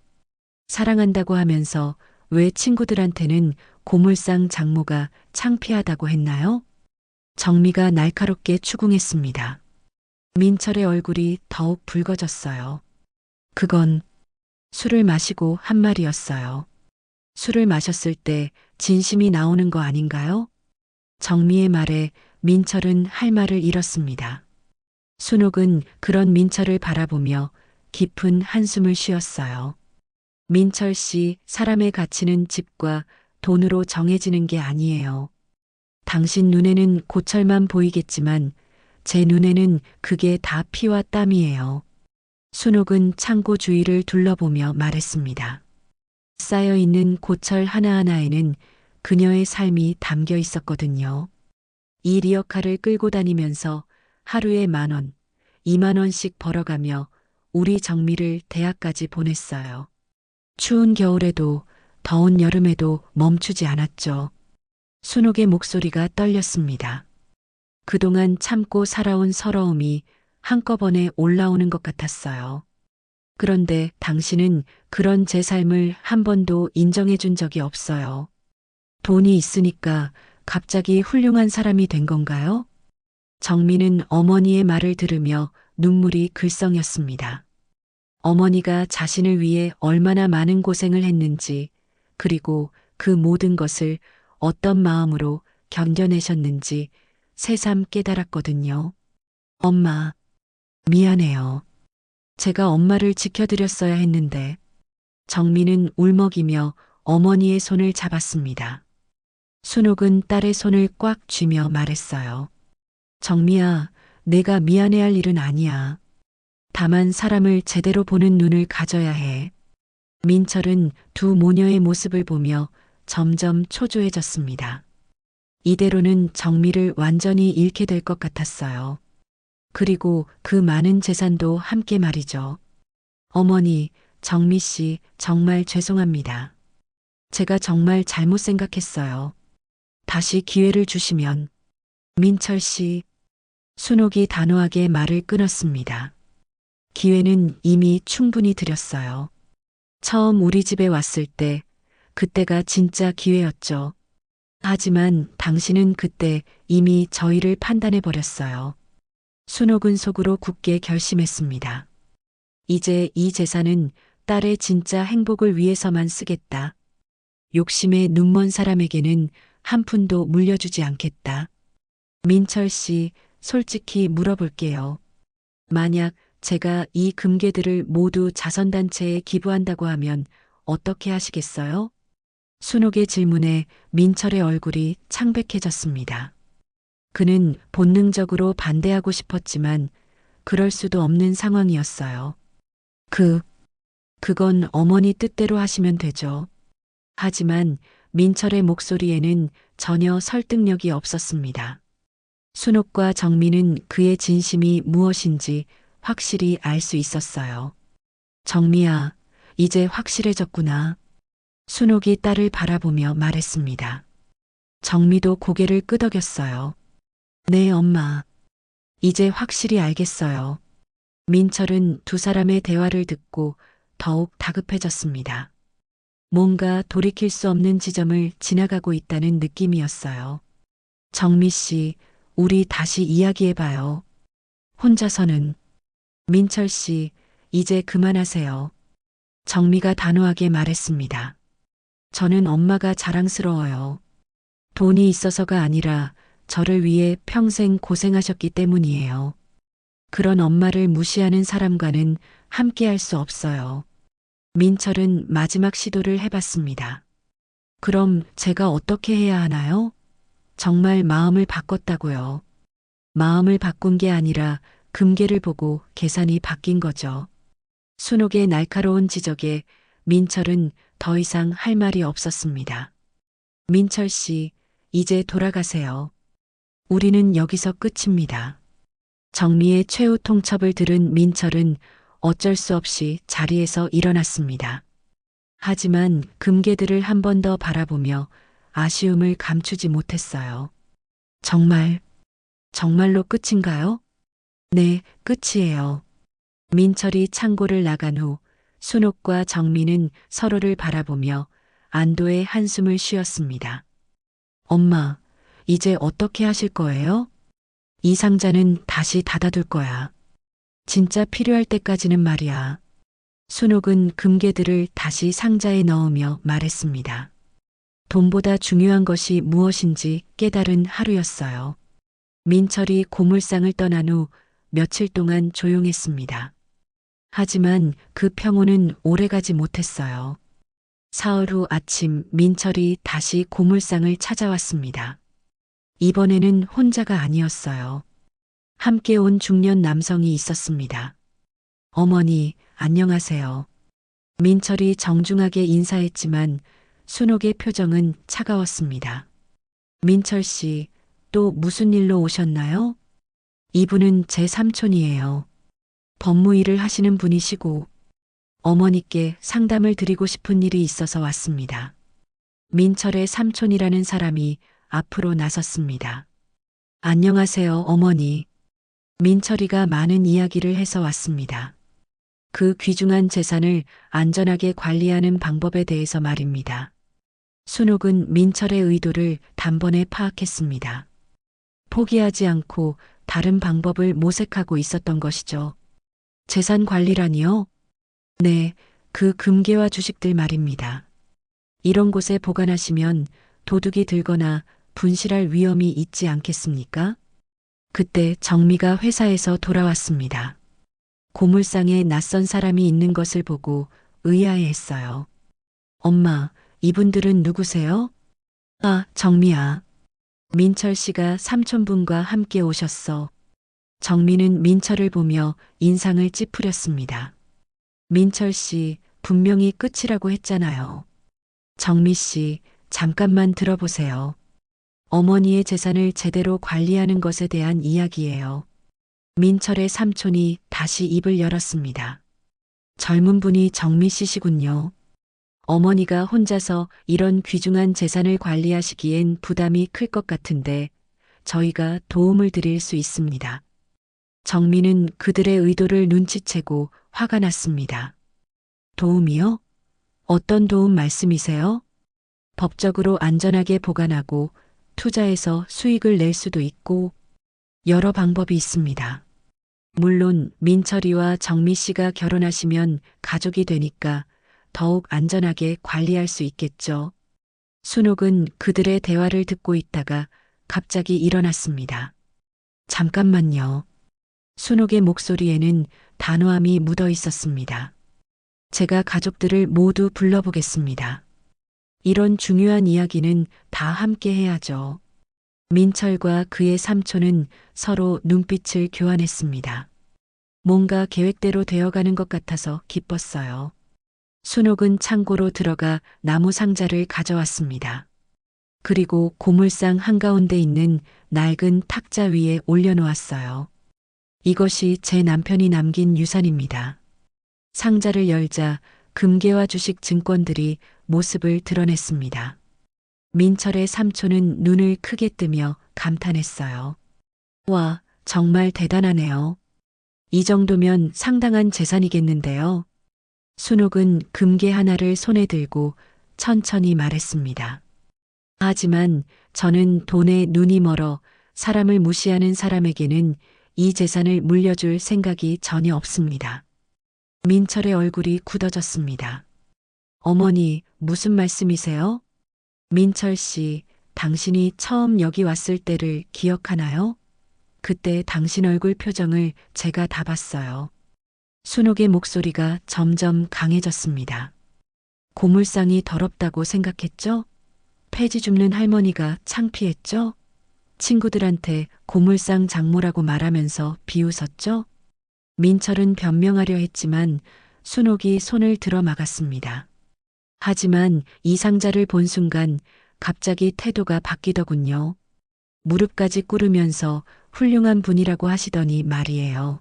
사랑한다고 하면서 왜 친구들한테는 고물상 장모가 창피하다고 했나요? 정미가 날카롭게 추궁했습니다. 민철의 얼굴이 더욱 붉어졌어요. 그건 술을 마시고 한 말이었어요. 술을 마셨을 때 진심이 나오는 거 아닌가요? 정미의 말에 민철은 할 말을 잃었습니다. 순옥은 그런 민철을 바라보며 깊은 한숨을 쉬었어요. 민철 씨, 사람의 가치는 집과 돈으로 정해지는 게 아니에요. 당신 눈에는 고철만 보이겠지만 제 눈에는 그게 다 피와 땀이에요. 순옥은 창고 주위를 둘러보며 말했습니다. 쌓여있는 고철 하나하나에는 그녀의 삶이 담겨 있었거든요. 이 리어카를 끌고 다니면서 하루에 10,000원, 20,000원씩 벌어가며 우리 정미를 대학까지 보냈어요. 추운 겨울에도 더운 여름에도 멈추지 않았죠. 순옥의 목소리가 떨렸습니다. 그동안 참고 살아온 서러움이 한꺼번에 올라오는 것 같았어요. 그런데 당신은 그런 제 삶을 한 번도 인정해 준 적이 없어요. 돈이 있으니까 갑자기 훌륭한 사람이 된 건가요? 정미는 어머니의 말을 들으며 눈물이 글썽였습니다. 어머니가 자신을 위해 얼마나 많은 고생을 했는지, 그리고 그 모든 것을 어떤 마음으로 견뎌내셨는지 새삼 깨달았거든요. 엄마, 미안해요. 제가 엄마를 지켜드렸어야 했는데. 정미는 울먹이며 어머니의 손을 잡았습니다. 순옥은 딸의 손을 꽉 쥐며 말했어요. 정미야, 내가 미안해할 일은 아니야. 다만 사람을 제대로 보는 눈을 가져야 해. 민철은 두 모녀의 모습을 보며 점점 초조해졌습니다. 이대로는 정미를 완전히 잃게 될 것 같았어요. 그리고 그 많은 재산도 함께 말이죠. 어머니, 정미 씨, 정말 죄송합니다. 제가 정말 잘못 생각했어요. 다시 기회를 주시면. 민철 씨, 순옥이 단호하게 말을 끊었습니다. 기회는 이미 충분히 드렸어요. 처음 우리 집에 왔을 때, 그때가 진짜 기회였죠. 하지만 당신은 그때 이미 저희를 판단해 버렸어요. 순옥은 속으로 굳게 결심했습니다. 이제 이 재산은 딸의 진짜 행복을 위해서만 쓰겠다. 욕심에 눈먼 사람에게는 한 푼도 물려주지 않겠다. 민철 씨, 솔직히 물어볼게요. 만약 제가 이 금괴들을 모두 자선단체에 기부한다고 하면 어떻게 하시겠어요? 순옥의 질문에 민철의 얼굴이 창백해졌습니다. 그는 본능적으로 반대하고 싶었지만 그럴 수도 없는 상황이었어요. 그건 어머니 뜻대로 하시면 되죠. 하지만 민철의 목소리에는 전혀 설득력이 없었습니다. 순옥과 정미는 그의 진심이 무엇인지 확실히 알 수 있었어요. 정미야, 이제 확실해졌구나. 순옥이 딸을 바라보며 말했습니다. 정미도 고개를 끄덕였어요. 네, 엄마. 이제 확실히 알겠어요. 민철은 두 사람의 대화를 듣고 더욱 다급해졌습니다. 뭔가 돌이킬 수 없는 지점을 지나가고 있다는 느낌이었어요. 정미 씨, 우리 다시 이야기해봐요. 혼자서는. 민철 씨, 이제 그만하세요. 정미가 단호하게 말했습니다. 저는 엄마가 자랑스러워요. 돈이 있어서가 아니라 저를 위해 평생 고생하셨기 때문이에요. 그런 엄마를 무시하는 사람과는 함께할 수 없어요. 민철은 마지막 시도를 해봤습니다. 그럼 제가 어떻게 해야 하나요? 정말 마음을 바꿨다고요. 마음을 바꾼 게 아니라 금괴를 보고 계산이 바뀐 거죠. 순옥의 날카로운 지적에 민철은 더 이상 할 말이 없었습니다. 민철 씨, 이제 돌아가세요. 우리는 여기서 끝입니다. 정미의 최후 통첩을 들은 민철은 어쩔 수 없이 자리에서 일어났습니다. 하지만 금괴들을 한 번 더 바라보며 아쉬움을 감추지 못했어요. 정말로 끝인가요? 네, 끝이에요. 민철이 창고를 나간 후 순옥과 정미는 서로를 바라보며 안도의 한숨을 쉬었습니다. 엄마, 이제 어떻게 하실 거예요? 이 상자는 다시 닫아둘 거야. 진짜 필요할 때까지는 말이야. 순옥은 금괴들을 다시 상자에 넣으며 말했습니다. 돈보다 중요한 것이 무엇인지 깨달은 하루였어요. 민철이 고물상을 떠난 후 며칠 동안 조용했습니다. 하지만 그 평온은 오래가지 못했어요. 사흘 후 아침 민철이 다시 고물상을 찾아왔습니다. 이번에는 혼자가 아니었어요. 함께 온 중년 남성이 있었습니다. 어머니, 안녕하세요. 민철이 정중하게 인사했지만 순옥의 표정은 차가웠습니다. 민철 씨, 또 무슨 일로 오셨나요? 이분은 제 삼촌이에요. 법무 일을 하시는 분이시고 어머니께 상담을 드리고 싶은 일이 있어서 왔습니다. 민철의 삼촌이라는 사람이 앞으로 나섰습니다. 안녕하세요, 어머니. 민철이가 많은 이야기를 해서 왔습니다. 그 귀중한 재산을 안전하게 관리하는 방법에 대해서 말입니다. 순옥은 민철의 의도를 단번에 파악했습니다. 포기하지 않고 다른 방법을 모색하고 있었던 것이죠. 재산 관리라니요? 네, 그 금괴와 주식들 말입니다. 이런 곳에 보관하시면 도둑이 들거나 분실할 위험이 있지 않겠습니까? 그때 정미가 회사에서 돌아왔습니다. 고물상에 낯선 사람이 있는 것을 보고 의아해했어요. 엄마, 이분들은 누구세요? 아, 정미야. 민철 씨가 삼촌분과 함께 오셨어. 정미는 민철을 보며 인상을 찌푸렸습니다. 민철 씨, 분명히 끝이라고 했잖아요. 정미 씨, 잠깐만 들어보세요. 어머니의 재산을 제대로 관리하는 것에 대한 이야기예요. 민철의 삼촌이 다시 입을 열었습니다. 젊은 분이 정미 씨시군요. 어머니가 혼자서 이런 귀중한 재산을 관리하시기엔 부담이 클 것 같은데 저희가 도움을 드릴 수 있습니다. 정미는 그들의 의도를 눈치채고 화가 났습니다. 도움이요? 어떤 도움 말씀이세요? 법적으로 안전하게 보관하고 투자해서 수익을 낼 수도 있고 여러 방법이 있습니다. 물론 민철이와 정미 씨가 결혼하시면 가족이 되니까 더욱 안전하게 관리할 수 있겠죠. 순옥은 그들의 대화를 듣고 있다가 갑자기 일어났습니다. 잠깐만요. 순옥의 목소리에는 단호함이 묻어 있었습니다. 제가 가족들을 모두 불러보겠습니다. 이런 중요한 이야기는 다 함께 해야죠. 민철과 그의 삼촌은 서로 눈빛을 교환했습니다. 뭔가 계획대로 되어가는 것 같아서 기뻤어요. 순옥은 창고로 들어가 나무 상자를 가져왔습니다. 그리고 고물상 한가운데 있는 낡은 탁자 위에 올려놓았어요. 이것이 제 남편이 남긴 유산입니다. 상자를 열자 금괴와 주식 증권들이 모습을 드러냈습니다. 민철의 삼촌은 눈을 크게 뜨며 감탄했어요. 와, 정말 대단하네요. 이 정도면 상당한 재산이겠는데요. 순옥은 금괴 하나를 손에 들고 천천히 말했습니다. 하지만 저는 돈에 눈이 멀어 사람을 무시하는 사람에게는 이 재산을 물려줄 생각이 전혀 없습니다. 민철의 얼굴이 굳어졌습니다. 어머니, 무슨 말씀이세요? 민철 씨, 당신이 처음 여기 왔을 때를 기억하나요? 그때 당신 얼굴 표정을 제가 다 봤어요. 순옥의 목소리가 점점 강해졌습니다. 고물상이 더럽다고 생각했죠? 폐지 줍는 할머니가 창피했죠? 친구들한테 고물상 장모라고 말하면서 비웃었죠? 민철은 변명하려 했지만 순옥이 손을 들어 막았습니다. 하지만 이 상자를 본 순간 갑자기 태도가 바뀌더군요. 무릎까지 꿇으면서 훌륭한 분이라고 하시더니 말이에요.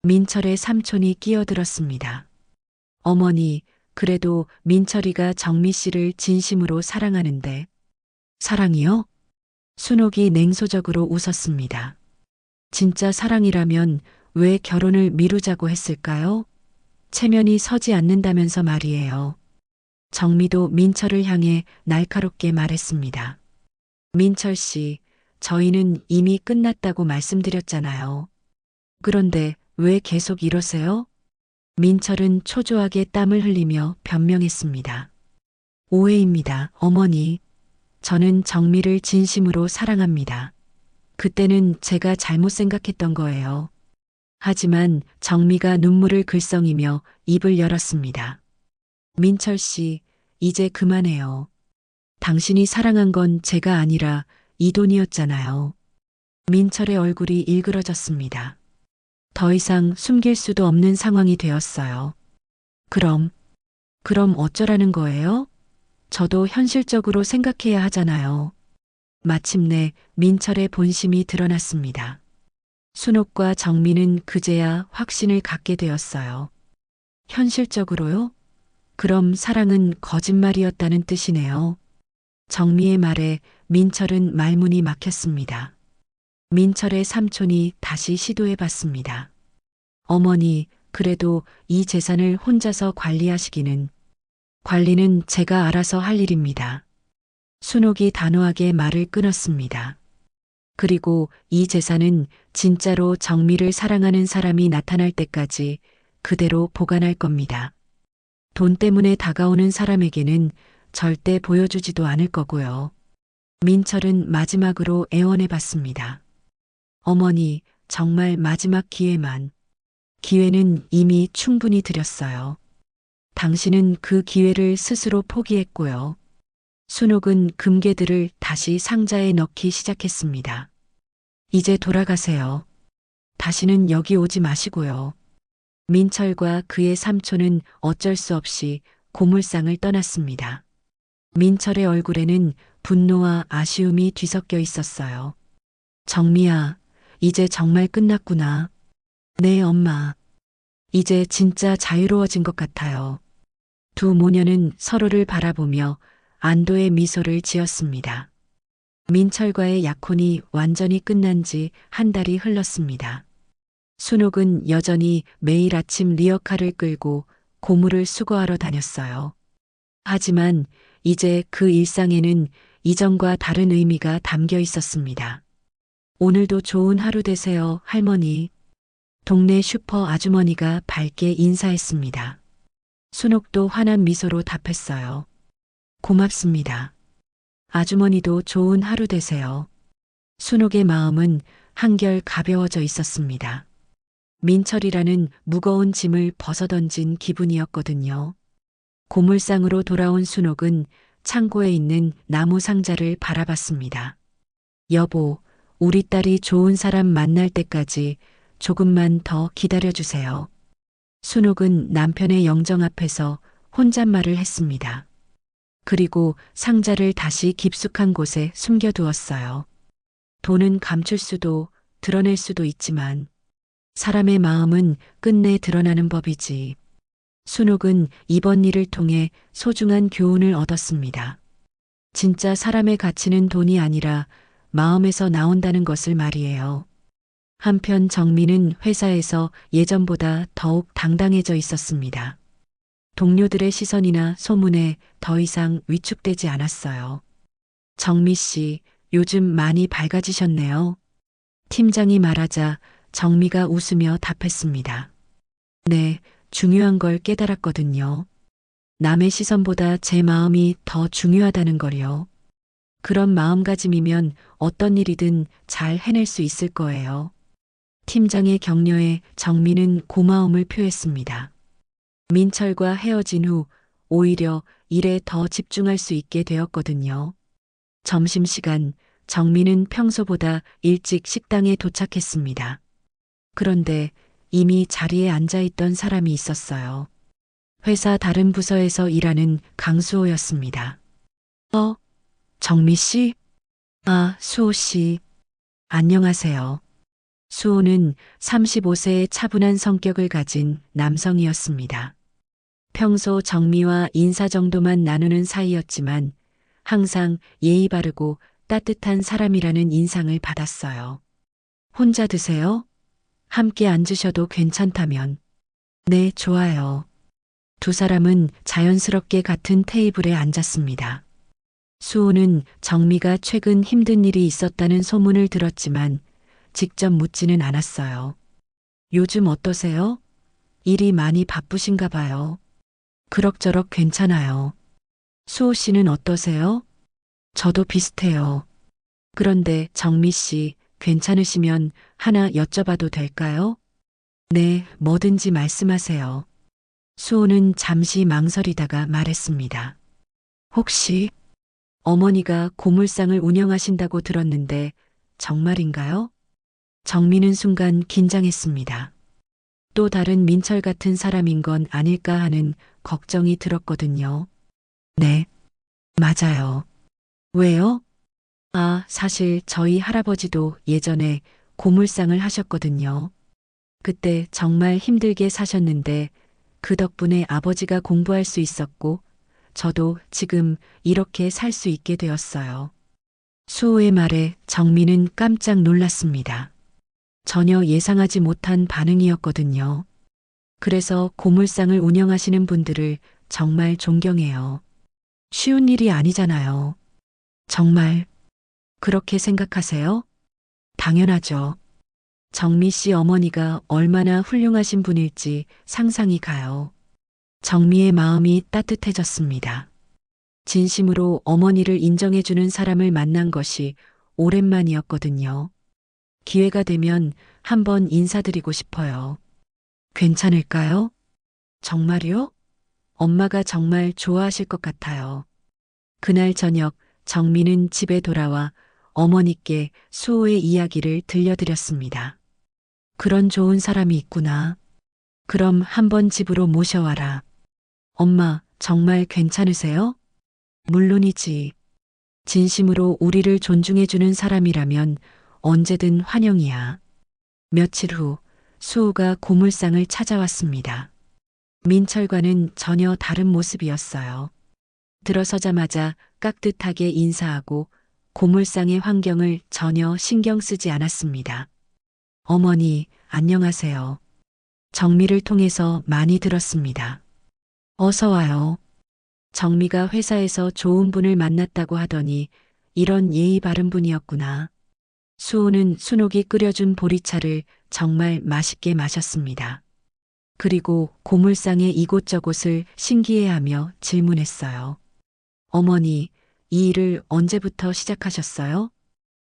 민철의 삼촌이 끼어들었습니다. 어머니, 그래도 민철이가 정미 씨를 진심으로 사랑하는데. 사랑이요? 순옥이 냉소적으로 웃었습니다. 진짜 사랑이라면 왜 결혼을 미루자고 했을까요? 체면이 서지 않는다면서 말이에요. 정미도 민철을 향해 날카롭게 말했습니다. 민철 씨, 저희는 이미 끝났다고 말씀드렸잖아요. 그런데 왜 계속 이러세요? 민철은 초조하게 땀을 흘리며 변명했습니다. 오해입니다, 어머니. 저는 정미를 진심으로 사랑합니다. 그때는 제가 잘못 생각했던 거예요. 하지만 정미가 눈물을 글썽이며 입을 열었습니다. 민철 씨, 이제 그만해요. 당신이 사랑한 건 제가 아니라 이 돈이었잖아요. 민철의 얼굴이 일그러졌습니다. 더 이상 숨길 수도 없는 상황이 되었어요. 그럼 어쩌라는 거예요? 저도 현실적으로 생각해야 하잖아요. 마침내 민철의 본심이 드러났습니다. 순옥과 정미는 그제야 확신을 갖게 되었어요. 현실적으로요? 그럼 사랑은 거짓말이었다는 뜻이네요. 정미의 말에 민철은 말문이 막혔습니다. 민철의 삼촌이 다시 시도해 봤습니다. 어머니, 그래도 이 재산을 혼자서 관리하시기는. 관리는 제가 알아서 할 일입니다. 순옥이 단호하게 말을 끊었습니다. 그리고 이 재산은 진짜로 정미를 사랑하는 사람이 나타날 때까지 그대로 보관할 겁니다. 돈 때문에 다가오는 사람에게는 절대 보여주지도 않을 거고요. 민철은 마지막으로 애원해 봤습니다. 어머니, 정말 마지막 기회만. 기회는 이미 충분히 드렸어요. 당신은 그 기회를 스스로 포기했고요. 순옥은 금괴들을 다시 상자에 넣기 시작했습니다. 이제 돌아가세요. 다시는 여기 오지 마시고요. 민철과 그의 삼촌은 어쩔 수 없이 고물상을 떠났습니다. 민철의 얼굴에는 분노와 아쉬움이 뒤섞여 있었어요. 정미야, 이제 정말 끝났구나. 네, 엄마. 이제 진짜 자유로워진 것 같아요. 두 모녀는 서로를 바라보며 안도의 미소를 지었습니다. 민철과의 약혼이 완전히 끝난 지 한 달이 흘렀습니다. 순옥은 여전히 매일 아침 리어카를 끌고 고물을 수거하러 다녔어요. 하지만 이제 그 일상에는 이전과 다른 의미가 담겨 있었습니다. 오늘도 좋은 하루 되세요, 할머니. 동네 슈퍼 아주머니가 밝게 인사했습니다. 순옥도 환한 미소로 답했어요. 고맙습니다. 아주머니도 좋은 하루 되세요. 순옥의 마음은 한결 가벼워져 있었습니다. 민철이라는 무거운 짐을 벗어던진 기분이었거든요. 고물상으로 돌아온 순옥은 창고에 있는 나무 상자를 바라봤습니다. 여보, 우리 딸이 좋은 사람 만날 때까지 조금만 더 기다려주세요. 순옥은 남편의 영정 앞에서 혼잣말을 했습니다. 그리고 상자를 다시 깊숙한 곳에 숨겨두었어요. 돈은 감출 수도 드러낼 수도 있지만 사람의 마음은 끝내 드러나는 법이지. 순옥은 이번 일을 통해 소중한 교훈을 얻었습니다. 진짜 사람의 가치는 돈이 아니라 마음에서 나온다는 것을 말이에요. 한편 정민은 회사에서 예전보다 더욱 당당해져 있었습니다. 동료들의 시선이나 소문에 더 이상 위축되지 않았어요. 정미 씨, 요즘 많이 밝아지셨네요. 팀장이 말하자 정미가 웃으며 답했습니다. 네, 중요한 걸 깨달았거든요. 남의 시선보다 제 마음이 더 중요하다는 걸요. 그런 마음가짐이면 어떤 일이든 잘 해낼 수 있을 거예요. 팀장의 격려에 정민은 고마움을 표했습니다. 민철과 헤어진 후 오히려 일에 더 집중할 수 있게 되었거든요. 점심시간 정민은 평소보다 일찍 식당에 도착했습니다. 그런데 이미 자리에 앉아 있던 사람이 있었어요. 회사 다른 부서에서 일하는 강수호였습니다. 정미 씨? 아, 수호 씨. 안녕하세요. 수호는 35세의 차분한 성격을 가진 남성이었습니다. 평소 정미와 인사 정도만 나누는 사이였지만 항상 예의 바르고 따뜻한 사람이라는 인상을 받았어요. 혼자 드세요? 함께 앉으셔도 괜찮다면. 네, 좋아요. 두 사람은 자연스럽게 같은 테이블에 앉았습니다. 수호는 정미가 최근 힘든 일이 있었다는 소문을 들었지만 직접 묻지는 않았어요. 요즘 어떠세요? 일이 많이 바쁘신가 봐요. 그럭저럭 괜찮아요. 수호 씨는 어떠세요? 저도 비슷해요. 그런데 정미 씨, 괜찮으시면 하나 여쭤봐도 될까요? 네, 뭐든지 말씀하세요. 수호는 잠시 망설이다가 말했습니다. 혹시 어머니가 고물상을 운영하신다고 들었는데 정말인가요? 정민은 순간 긴장했습니다. 또 다른 민철 같은 사람인 건 아닐까 하는 걱정이 들었거든요. 네, 맞아요. 왜요? 아, 사실 저희 할아버지도 예전에 고물상을 하셨거든요. 그때 정말 힘들게 사셨는데 그 덕분에 아버지가 공부할 수 있었고 저도 지금 이렇게 살 수 있게 되었어요. 수호의 말에 정민은 깜짝 놀랐습니다. 전혀 예상하지 못한 반응이었거든요. 그래서 고물상을 운영하시는 분들을 정말 존경해요. 쉬운 일이 아니잖아요. 정말 그렇게 생각하세요? 당연하죠. 정미 씨 어머니가 얼마나 훌륭하신 분일지 상상이 가요. 정미의 마음이 따뜻해졌습니다. 진심으로 어머니를 인정해주는 사람을 만난 것이 오랜만이었거든요. 기회가 되면 한번 인사드리고 싶어요. 괜찮을까요? 정말요? 엄마가 정말 좋아하실 것 같아요. 그날 저녁 정민은 집에 돌아와 어머니께 수호의 이야기를 들려드렸습니다. 그런 좋은 사람이 있구나. 그럼 한번 집으로 모셔와라. 엄마, 정말 괜찮으세요? 물론이지. 진심으로 우리를 존중해주는 사람이라면 언제든 환영이야. 며칠 후 수호가 고물상을 찾아왔습니다. 민철과는 전혀 다른 모습이었어요. 들어서자마자 깍듯하게 인사하고 고물상의 환경을 전혀 신경 쓰지 않았습니다. 어머니, 안녕하세요. 정미를 통해서 많이 들었습니다. 어서 와요. 정미가 회사에서 좋은 분을 만났다고 하더니 이런 예의 바른 분이었구나. 수호는 순옥이 끓여준 보리차를 정말 맛있게 마셨습니다. 그리고 고물상의 이곳저곳을 신기해하며 질문했어요. 어머니, 이 일을 언제부터 시작하셨어요?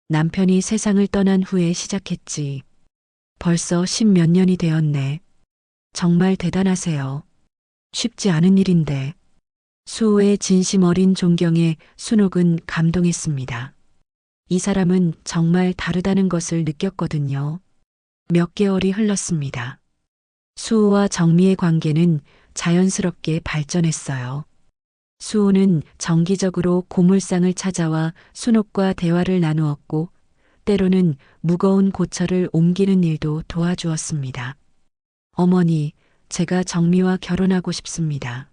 남편이 세상을 떠난 후에 시작했지. 벌써 10몇 년이 되었네. 정말 대단하세요. 쉽지 않은 일인데. 수호의 진심 어린 존경에 순옥은 감동했습니다. 이 사람은 정말 다르다는 것을 느꼈거든요. 몇 개월이 흘렀습니다. 수호와 정미의 관계는 자연스럽게 발전했어요. 수호는 정기적으로 고물상을 찾아와 순옥과 대화를 나누었고, 때로는 무거운 고철을 옮기는 일도 도와주었습니다. 어머니, 제가 정미와 결혼하고 싶습니다.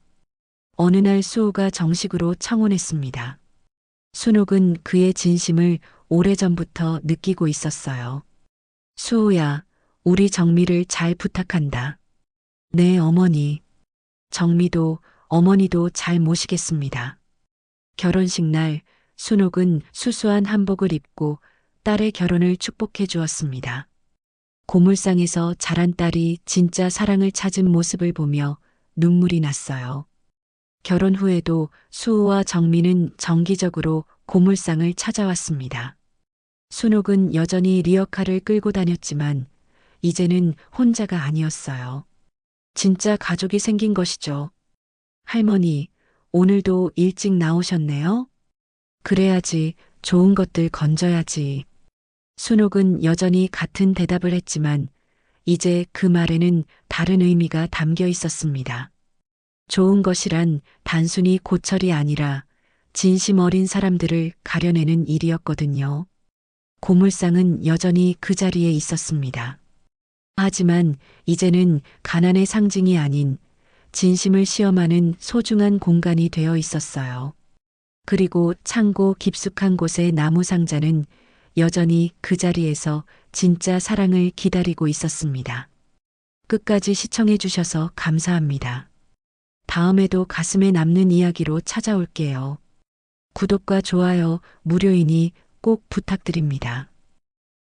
어느 날 수호가 정식으로 청혼했습니다. 순옥은 그의 진심을 오래전부터 느끼고 있었어요. 수호야, 우리 정미를 잘 부탁한다. 네, 어머니. 정미도 어머니도 잘 모시겠습니다. 결혼식 날 순옥은 수수한 한복을 입고 딸의 결혼을 축복해 주었습니다. 고물상에서 자란 딸이 진짜 사랑을 찾은 모습을 보며 눈물이 났어요. 결혼 후에도 수호와 정미는 정기적으로 고물상을 찾아왔습니다. 순옥은 여전히 리어카를 끌고 다녔지만 이제는 혼자가 아니었어요. 진짜 가족이 생긴 것이죠. 할머니, 오늘도 일찍 나오셨네요? 그래야지, 좋은 것들 건져야지. 순옥은 여전히 같은 대답을 했지만 이제 그 말에는 다른 의미가 담겨 있었습니다. 좋은 것이란 단순히 고철이 아니라 진심 어린 사람들을 가려내는 일이었거든요. 고물상은 여전히 그 자리에 있었습니다. 하지만 이제는 가난의 상징이 아닌 진심을 시험하는 소중한 공간이 되어 있었어요. 그리고 창고 깊숙한 곳의 나무 상자는 여전히 그 자리에서 진짜 사랑을 기다리고 있었습니다. 끝까지 시청해 주셔서 감사합니다. 다음에도 가슴에 남는 이야기로 찾아올게요. 구독과 좋아요 무료이니 꼭 부탁드립니다.